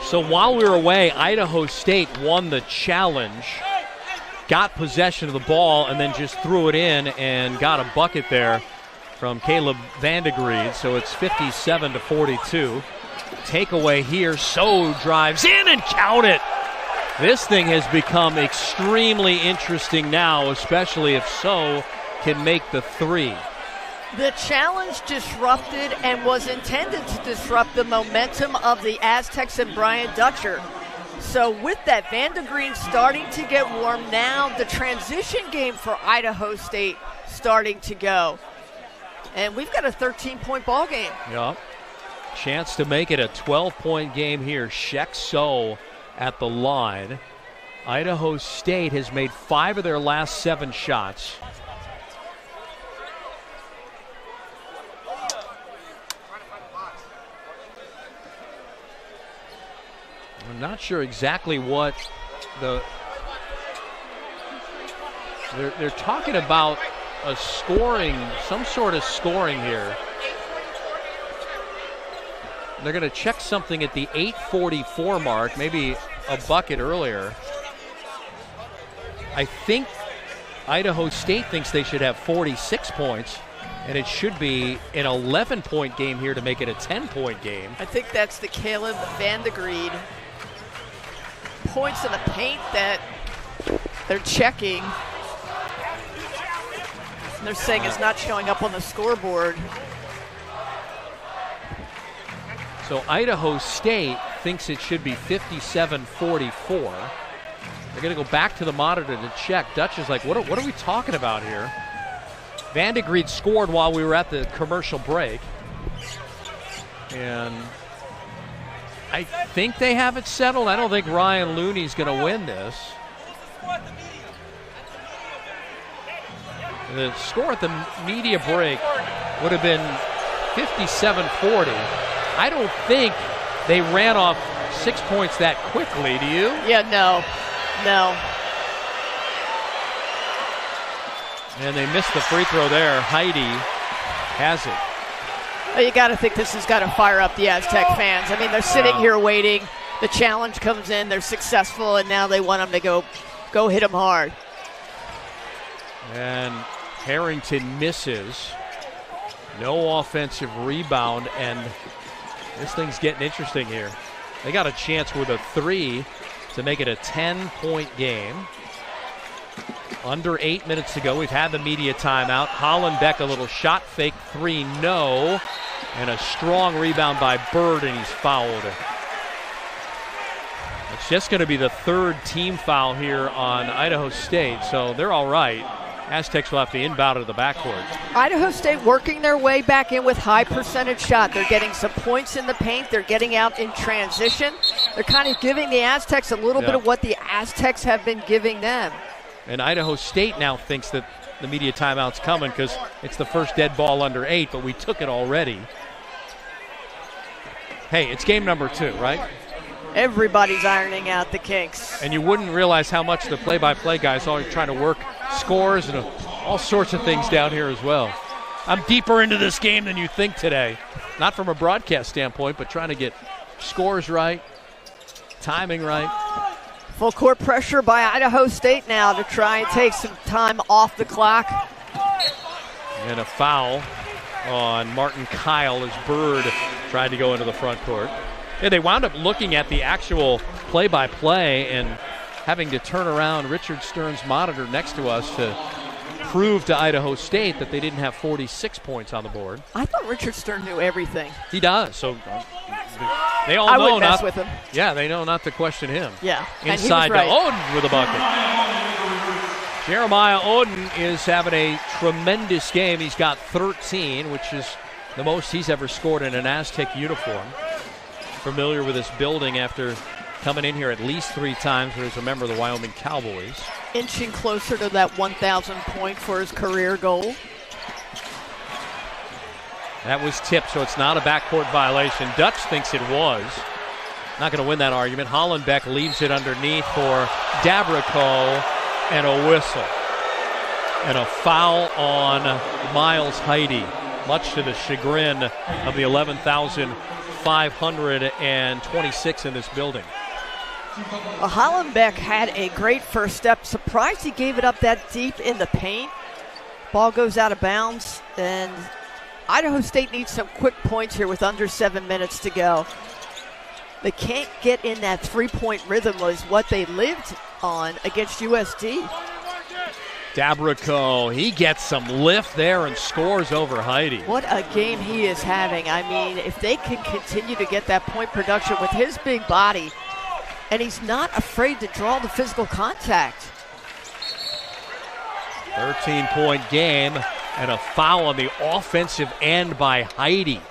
so while we were away, Idaho State won the challenge, got possession of the ball, and then just threw it in and got a bucket there from Caleb Van de Greed. So it's 57-42. Takeaway here. So drives in and count it. This thing has become extremely interesting now, especially if So can make the 3. The challenge disrupted and was intended to disrupt the momentum of the Aztecs and Brian Dutcher. So with that, Van de Green starting to get warm. Now the transition game for Idaho State starting to go. And we've got a 13-point ball game. Yeah. Chance to make it a 12-point game here. Shek So at the line. Idaho State has made 5 of their last 7 shots. I'm not sure exactly what they're talking about a scoring, some sort of scoring here. They're going to check something at the 8:44 mark, maybe a bucket earlier. I think Idaho State thinks they should have 46 points, and it should be an 11-point game here to make it a 10-point game. I think that's the Caleb Vandegried points in the paint that they're checking. And they're saying it's not showing up on the scoreboard. So Idaho State thinks it should be 57-44. They're going to go back to the monitor to check. Dutch is like, what are we talking about here? Vandegried scored while we were at the commercial break. And I think they have it settled. I don't think Ryan Looney's going to win this. The score at the media break would have been 57-40. I don't think they ran off 6 points that quickly, do you? Yeah, no. And they missed the free throw there. Heidi has it. Well, you got to think this has got to fire up the Aztec fans. I mean, they're sitting here waiting. The challenge comes in. They're successful, and now they want them to go hit them hard. And Harrington misses. No offensive rebound, and this thing's getting interesting here. They got a chance with a 3 to make it a 10-point game. Under 8 minutes to go. We've had the media timeout. Hollenbeck, a little shot fake 3, no. And a strong rebound by Bird, and he's fouled. It's just going to be the 3rd team foul here on Idaho State, so they're all right. Aztecs will have to inbound to the backcourt. Idaho State working their way back in with high percentage shot. They're getting some points in the paint. They're getting out in transition. They're kind of giving the Aztecs a little bit of what the Aztecs have been giving them. And Idaho State now thinks that the media timeout's coming because it's the first dead ball under 8, but we took it already. Hey, it's game number 2, right? Everybody's ironing out the kinks. And you wouldn't realize how much the play-by-play guys are trying to work scores and all sorts of things down here as well. I'm deeper into this game than you think today. Not from a broadcast standpoint, but trying to get scores right, timing right. Full court pressure by Idaho State now to try and take some time off the clock. And a foul on Martin Kyle as Bird tried to go into the front court. Yeah, they wound up looking at the actual play-by-play and having to turn around Richard Stern's monitor next to us to prove to Idaho State that they didn't have 46 points on the board. I thought Richard Stern knew everything. He does, so they all I know wouldn't mess not with him. Yeah, they know not to question him. Yeah, Inside and he was right. to Oden with a bucket. Jeremiah Oden is having a tremendous game. He's got 13, which is the most he's ever scored in an Aztec uniform. Familiar with this building after coming in here at least 3 times as a member of the Wyoming Cowboys. Inching closer to that 1,000 point for his career goal. That was tipped, so it's not a backcourt violation. Dutch thinks it was. Not going to win that argument. Hollenbeck leaves it underneath for Dabrico, and a whistle. And a foul on Miles Heidi, much to the chagrin of the 11,526 in this building. Well, Hollenbeck had a great first step. Surprised he gave it up that deep in the paint. Ball goes out of bounds, and Idaho State needs some quick points here with under 7 minutes to go. They can't get in that three-point rhythm was what they lived on against USD. Dabrico, he gets some lift there and scores over Heidi. What a game he is having. I mean, if they can continue to get that point production with his big body, and he's not afraid to draw the physical contact. 13-point game and a foul on the offensive end by Heidi.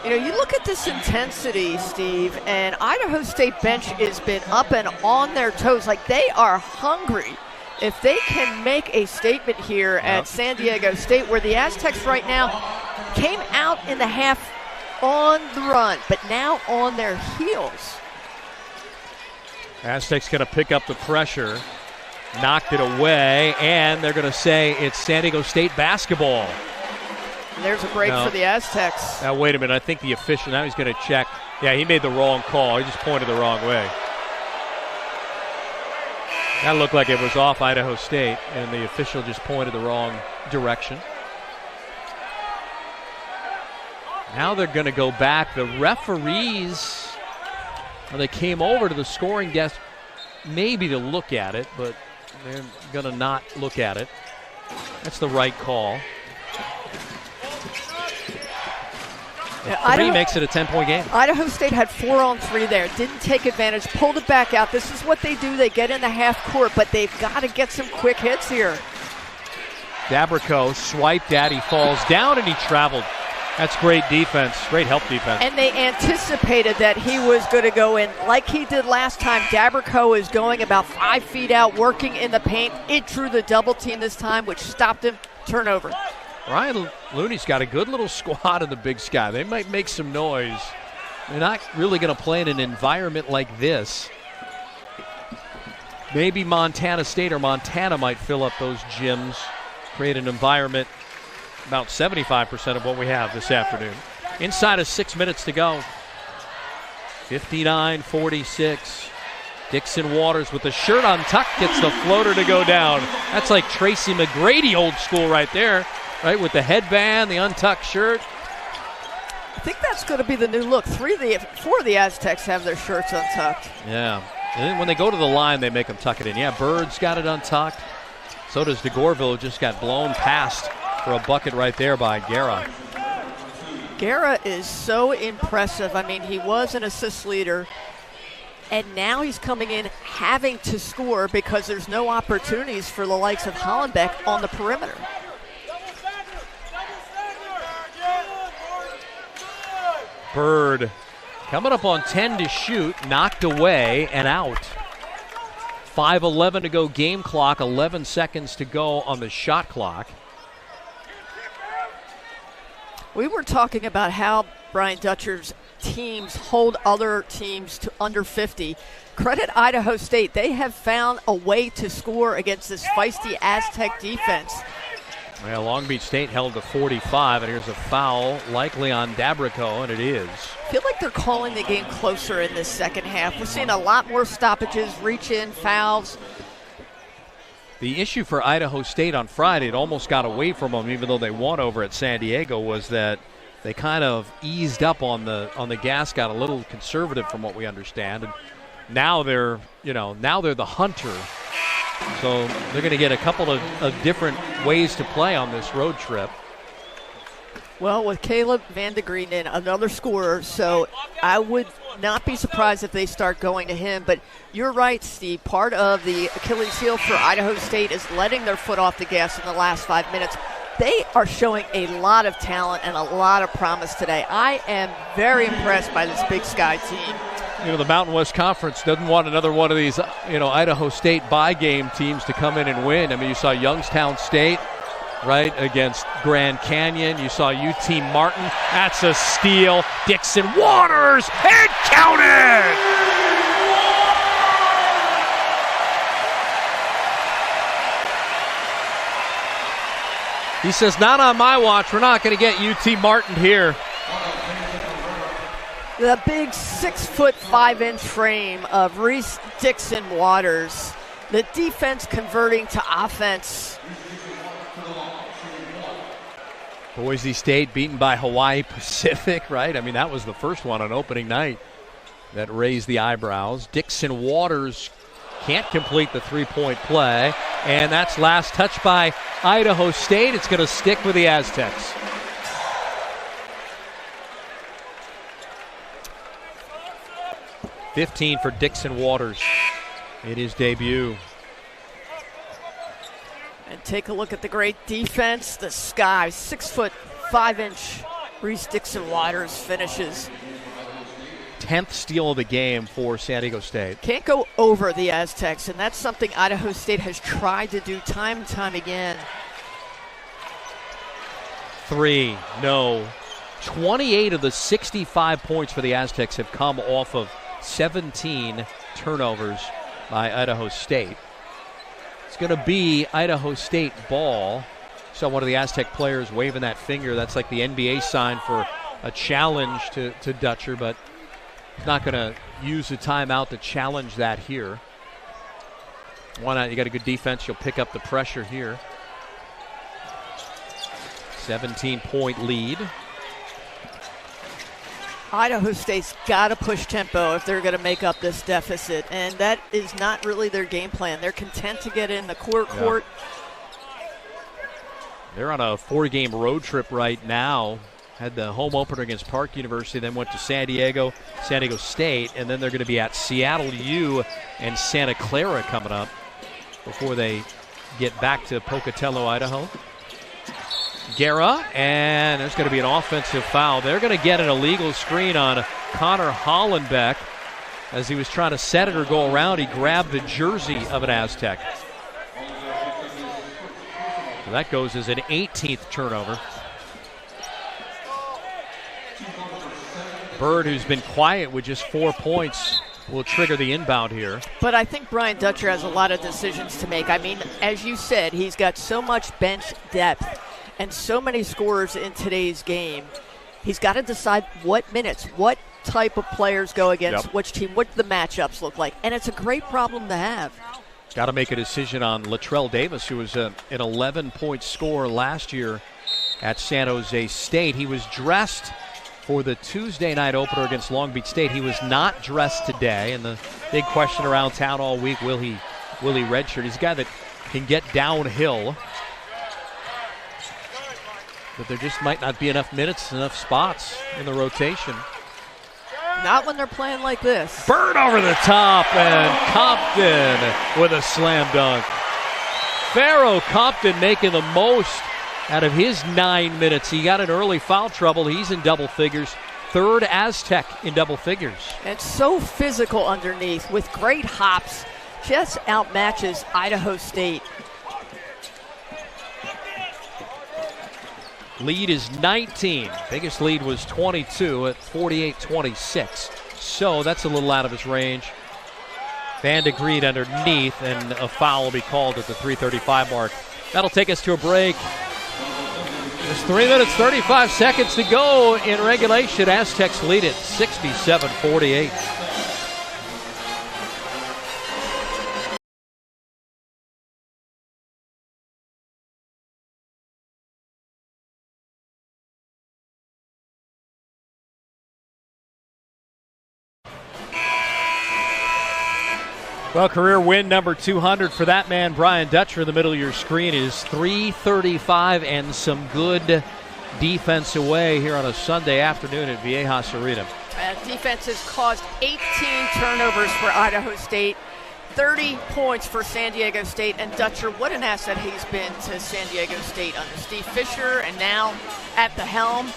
You know, you look at this intensity, Steve, and Idaho State bench has been up and on their toes. Like, they are hungry. If they can make a statement here at San Diego State, where the Aztecs right now came out in the half on the run, but now on their heels. Aztecs going to pick up the pressure, knocked it away, and they're going to say it's San Diego State basketball. And there's a break for the Aztecs. Now, wait a minute. I think the official, now he's going to check. Yeah, he made the wrong call. He just pointed the wrong way. That looked like it was off Idaho State, and the official just pointed the wrong direction. Now they're going to go back. The referees, they came over to the scoring desk maybe to look at it, but they're going to not look at it. That's the right call. Three makes it a 10-point game. Idaho State had 4-on-3 there. Didn't take advantage. Pulled it back out. This is what they do. They get in the half court, but they've got to get some quick hits here. Dabrico swiped at. He falls down, and he traveled. That's great defense. Great help defense. And they anticipated that he was going to go in like he did last time. Dabrico is going about 5 feet out, working in the paint. It drew the double team this time, which stopped him. Turnover. Ryan Looney's got a good little squad in the Big Sky. They might make some noise. They're not really going to play in an environment like this. Maybe Montana State or Montana might fill up those gyms, create an environment about 75% of what we have this afternoon. Inside of 6 minutes to go. 59-46. Dixon Waters with the shirt untucked gets the floater to go down. That's like Tracy McGrady old school right there. Right, with the headband, the untucked shirt. I think that's going to be the new look. 4 of the Aztecs have their shirts untucked. Yeah, and then when they go to the line, they make them tuck it in. Yeah, Bird's got it untucked. So does DeGorville, who just got blown past for a bucket right there by Guerra. Guerra is so impressive. I mean, he was an assist leader, and now he's coming in having to score because there's no opportunities for the likes of Hollenbeck on the perimeter. Bird coming up on 10 to shoot, knocked away and out. 5:11 to go game clock, 11 seconds to go on the shot clock. We were talking about how Brian Dutcher's teams hold other teams to under 50. Credit Idaho State. They have found a way to score against this feisty Aztec defense. Well, Long Beach State held to 45, and here's a foul, likely on Dabrico, and it is. I feel like they're calling the game closer in this second half. We're seeing a lot more stoppages, reach-in, fouls. The issue for Idaho State on Friday, it almost got away from them, even though they won over at San Diego, was that they kind of eased up on the gas, got a little conservative from what we understand, and now they're the hunter. So they're going to get a couple of different ways to play on this road trip. Well, with Caleb Van de Green in, another scorer, so I would not be surprised if they start going to him. But you're right, Steve. Part of the Achilles heel for Idaho State is letting their foot off the gas in the last 5 minutes. They are showing a lot of talent and a lot of promise today. I am very impressed by this Big Sky team. You know, the Mountain West Conference doesn't want another one of these, Idaho State bye game teams to come in and win. I mean, you saw Youngstown State, right, against Grand Canyon. You saw UT Martin. That's a steal. Dixon Waters, and counted! He says, not on my watch. We're not going to get UT Martin here. The big 6'5" frame of Reese Dixon Waters. The defense converting to offense. Boise State beaten by Hawaii Pacific, right? I mean, that was the first one on opening night that raised the eyebrows. Dixon Waters can't complete the three-point play, and that's last touch by Idaho State. It's going to stick with the Aztecs. $15 for Dixon Waters in his debut. And take a look at the great defense. The Sky, 6'5" Reese Dixon Waters finishes. 10th steal of the game for San Diego State. Can't go over the Aztecs, and that's something Idaho State has tried to do time and time again. 3, no. 28 of the 65 points for the Aztecs have come off of 17 turnovers by Idaho State. It's going to be Idaho State ball. Saw one of the Aztec players waving that finger. That's like the NBA sign for a challenge to Dutcher, but he's not going to use the timeout to challenge that here. Why not? You got a good defense. You'll pick up the pressure here. 17-point lead. Idaho State's got to push tempo if they're going to make up this deficit, and that is not really their game plan. They're content to get in the court. They're on a 4-game road trip right now. Had the home opener against Park University, then went to San Diego State, and then they're going to be at Seattle U and Santa Clara coming up before they get back to Pocatello, Idaho. Guerra, and there's going to be an offensive foul. They're going to get an illegal screen on Connor Hollenbeck. As he was trying to set it or go around, he grabbed the jersey of an Aztec. So that goes as an 18th turnover. Bird, who's been quiet with just 4 points, will trigger the inbound here. But I think Brian Dutcher has a lot of decisions to make. I mean, as you said, he's got so much bench depth and so many scorers in today's game. He's got to decide what minutes, what type of players go against which team, what the matchups look like. And it's a great problem to have. Got to make a decision on Latrell Davis, who was an 11-point scorer last year at San Jose State. He was dressed for the Tuesday night opener against Long Beach State. He was not dressed today, and the big question around town all week, will he redshirt? He's a guy that can get downhill, but there just might not be enough minutes, enough spots in the rotation. Not when they're playing like this. Bird over the top, and Compton with a slam dunk. Pharaoh Compton making the most out of his 9 minutes. He got in early foul trouble. He's in double figures. Third Aztec in double figures. And so physical underneath with great hops. Just outmatches Idaho State. Lead is 19. Biggest lead was 22 at 48-26. So that's a little out of his range. Van de Grede underneath, and a foul will be called at the 3:35 mark. That'll take us to a break. There's 3 minutes, 35 seconds to go in regulation. Aztecs lead it 67-48. Well, career win number 200 for that man, Brian Dutcher. In the middle of your screen is 3:35 and some good defense away here on a Sunday afternoon at Viejas Arena. Defense has caused 18 turnovers for Idaho State, 30 points for San Diego State, and Dutcher, what an asset he's been to San Diego State under Steve Fisher and now at the helm.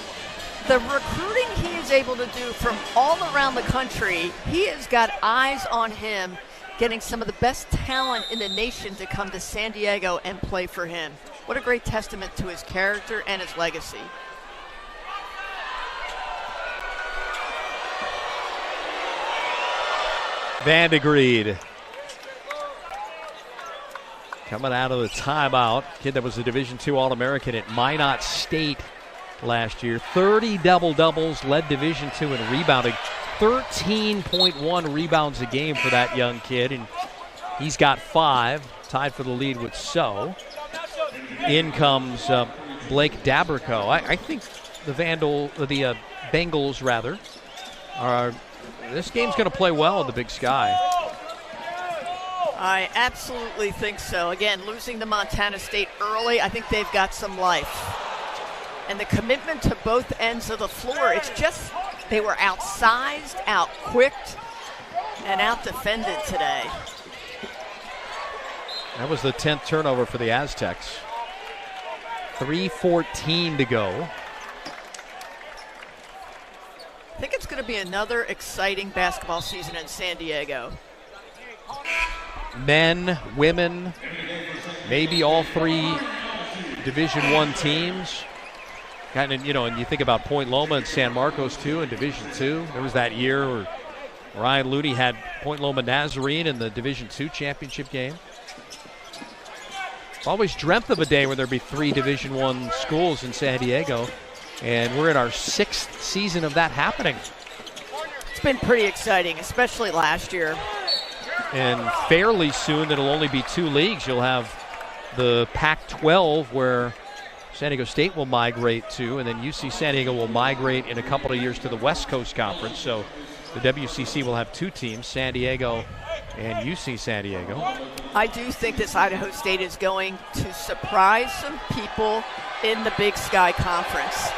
The recruiting he is able to do from all around the country, he has got eyes on him, getting some of the best talent in the nation to come to San Diego and play for him. What a great testament to his character and his legacy. Van de Grede coming out of the timeout. Kid that was a Division II All-American at Minot State last year. 30 double-doubles, led Division II in rebounding. 13.1 rebounds a game for that young kid, and he's got 5, tied for the lead with So. In comes Blake Dabrico. I think the Bengals are. This game's going to play well in the Big Sky. I absolutely think so. Again, losing to Montana State early, I think they've got some life. And the commitment to both ends of the floor, it's just they were outsized, out-quicked, and out-defended today. That was the 10th turnover for the Aztecs. 3:14 to go. I think it's going to be another exciting basketball season in San Diego. Men, women, maybe all 3 Division I teams. Kind of, and you think about Point Loma and San Marcos too in Division II. There was that year where Ryan Looney had Point Loma Nazarene in the Division II championship game. Always dreamt of a day where there'd be 3 Division I schools in San Diego, and we're in our 6th season of that happening. It's been pretty exciting, especially last year. And fairly soon, it'll only be 2 leagues. You'll have the Pac-12, where San Diego State will migrate to, and then UC San Diego will migrate in a couple of years to the West Coast Conference. So the WCC will have 2 teams, San Diego and UC San Diego. I do think this Idaho State is going to surprise some people in the Big Sky Conference.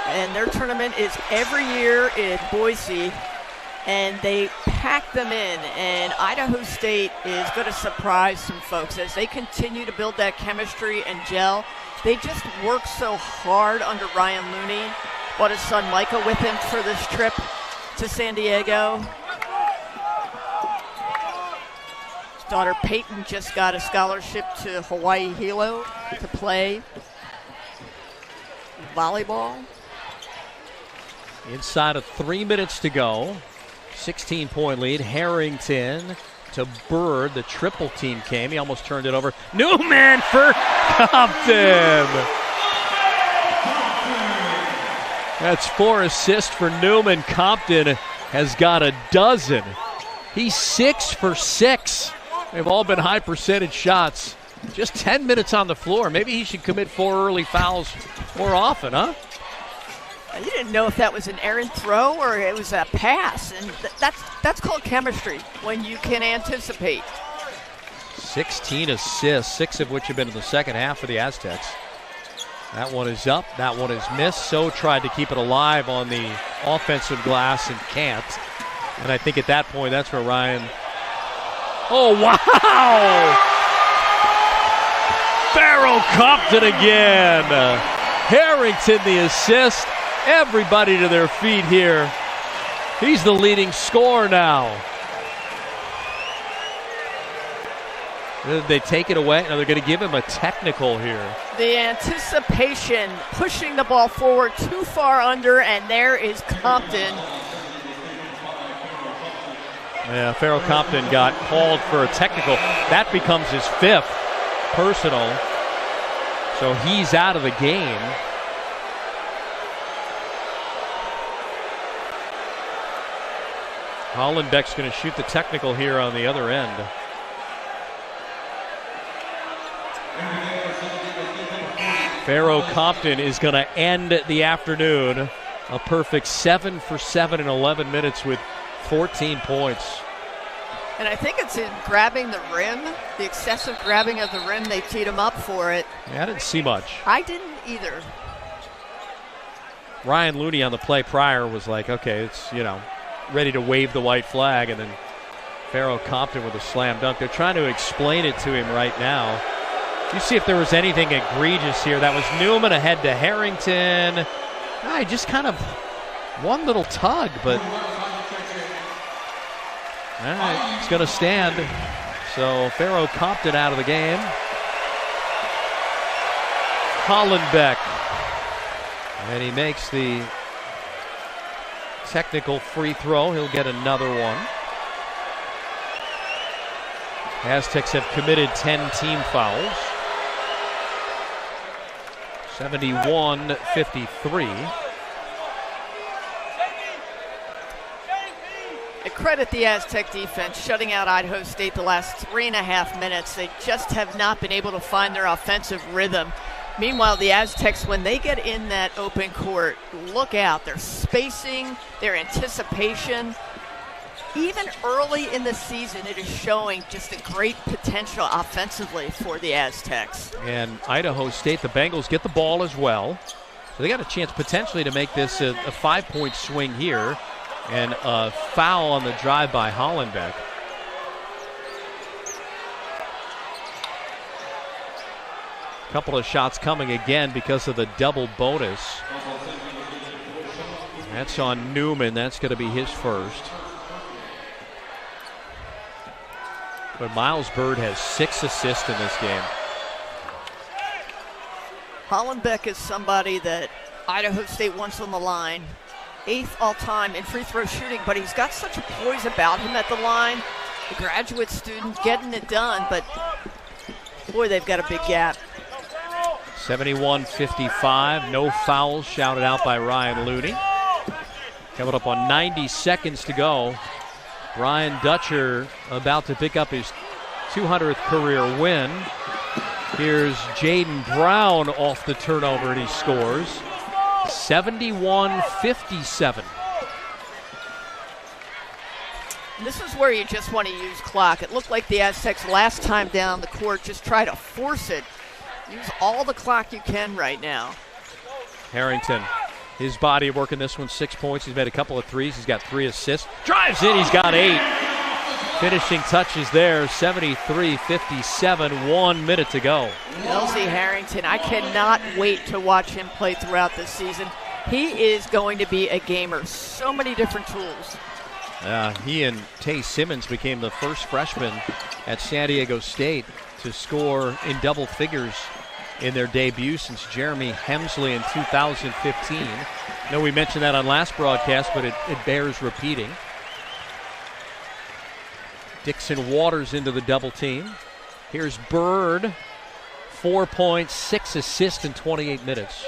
And their tournament is every year in Boise, and they pack them in. And Idaho State is going to surprise some folks as they continue to build that chemistry and gel. They just work so hard under Ryan Looney. Brought his son Micah with him for this trip to San Diego. His daughter Peyton just got a scholarship to Hawaii Hilo to play volleyball. Inside of 3 minutes to go. 16-point lead. Harrington to Bird. The triple team came. He almost turned it over. Newman for Compton. That's 4 assists for Newman. Compton has got a dozen. He's 6 for 6. They've all been high percentage shots. Just 10 minutes on the floor. Maybe he should commit 4 early fouls more often, huh? You didn't know if that was an errant throw or it was a pass, and that's called chemistry, when you can anticipate. 16 assists, 6 of which have been in the second half for the Aztecs. That one is up, that one is missed. So tried to keep it alive on the offensive glass and can't. And I think at that point, that's where Ryan... Oh, wow! Farrell Compton again. Harrington the assist. Everybody to their feet here. He's the leading scorer now. Did they take it away? No, they're going to give him a technical here. The anticipation, pushing the ball forward too far under, and there is Compton. Yeah, Farrell Compton got called for a technical. That becomes his 5th personal. So he's out of the game. Hollenbeck's going to shoot the technical here on the other end. Farrell Compton is going to end the afternoon. A perfect 7 for 7 in 11 minutes with 14 points. And I think it's in grabbing the rim, the excessive grabbing of the rim. They teed him up for it. Yeah, I didn't see much. I didn't either. Ryan Looney on the play prior was like, okay, it's, ready to wave the white flag, and then Farrell Compton with a slam dunk. They're trying to explain it to him right now. You see if there was anything egregious here. That was Newman ahead to Harrington. He just kind of one little tug, but all right, it's going to stand. So Farrell Compton out of the game. Hollenbeck, and he makes the technical free throw. He'll get another one. Aztecs have committed 10 team fouls. 71-53. I credit the Aztec defense shutting out Idaho State the last 3.5 minutes. They just have not been able to find their offensive rhythm. Meanwhile, the Aztecs, when they get in that open court, look out. Their spacing, their anticipation. Even early in the season, it is showing just a great potential offensively for the Aztecs. And Idaho State, the Bengals get the ball as well. So they got a chance potentially to make this a 5-point swing here. And a foul on the drive by Hollenbeck. Couple of shots coming again because of the double bonus. That's on Newman. That's going to be his first. But Miles Bird has 6 assists in this game. Hollenbeck is somebody that Idaho State wants on the line. 8th all-time in free throw shooting, but he's got such a poise about him at the line. A graduate student getting it done, but Boy, they've got a big gap. 71-55, no fouls shouted out by Ryan Looney. Coming up on 90 seconds to go. Brian Dutcher about to pick up his 200th career win. Here's Jaden Brown off the turnover, and he scores. 71-57. This is where you just want to use clock. It looked like the Aztecs last time down the court just try to force it. Use all the clock you can right now. Harrington, his body working this one, 6 points. He's made a couple of threes. He's got 3 assists. Drives in, he's got 8. Finishing touches there, 73-57, 1 minute to go. Elsie Harrington, I cannot wait to watch him play throughout this season. He is going to be a gamer. So many different tools. He and Tay Simmons became the first freshmen at San Diego State to score in double figures in their debut since Jeremy Hemsley in 2015. I know we mentioned that on last broadcast, but it bears repeating. Dixon Waters into the double team. Here's Bird, 4 points, 6 assists in 28 minutes.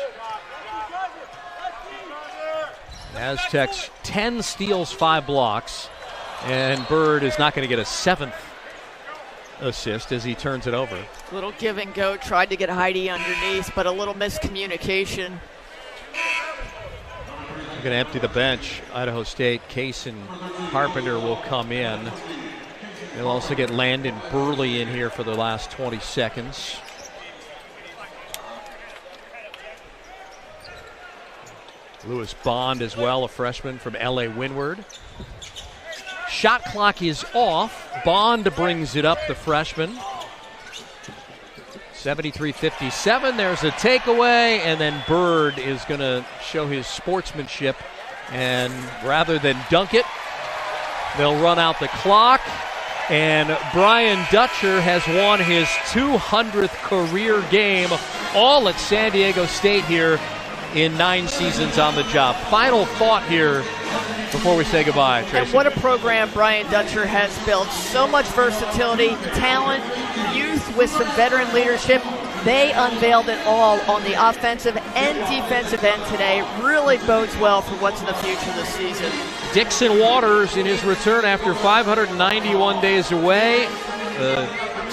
Aztecs 10 steals, 5 blocks, and Bird is not going to get a 7th assist as he turns it over. Little give and go, tried to get Heidi underneath, but a little miscommunication. We're going to empty the bench. Idaho State, Case and Carpenter will come in. They'll also get Landon Burley in here for the last 20 seconds. Lewis Bond as well, a freshman from LA Windward. Shot clock is off. Bond brings it up, the freshman. 73-57, there's a takeaway, and then Bird is going to show his sportsmanship. And rather than dunk it, they'll run out the clock. And Brian Dutcher has won his 200th career game, all at San Diego State here in 9 seasons on the job. Final thought here before we say goodbye, Tracy. And what a program Brian Dutcher has built. So much versatility, talent, youth with some veteran leadership. They unveiled it all on the offensive and defensive end today. Really bodes well for what's in the future this season. Dixon Waters in his return after 591 days away.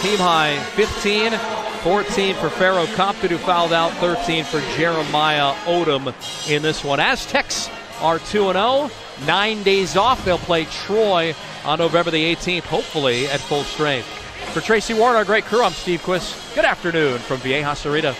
Team high 15. 14 for Pharaoh Compton, who fouled out, 13 for Jeremiah Odom in this one. Aztecs are 2-0, 9 days off. They'll play Troy on November the 18th, hopefully at full strength. For Tracy Warren, our great crew, I'm Steve Quist. Good afternoon from Viejas Arena.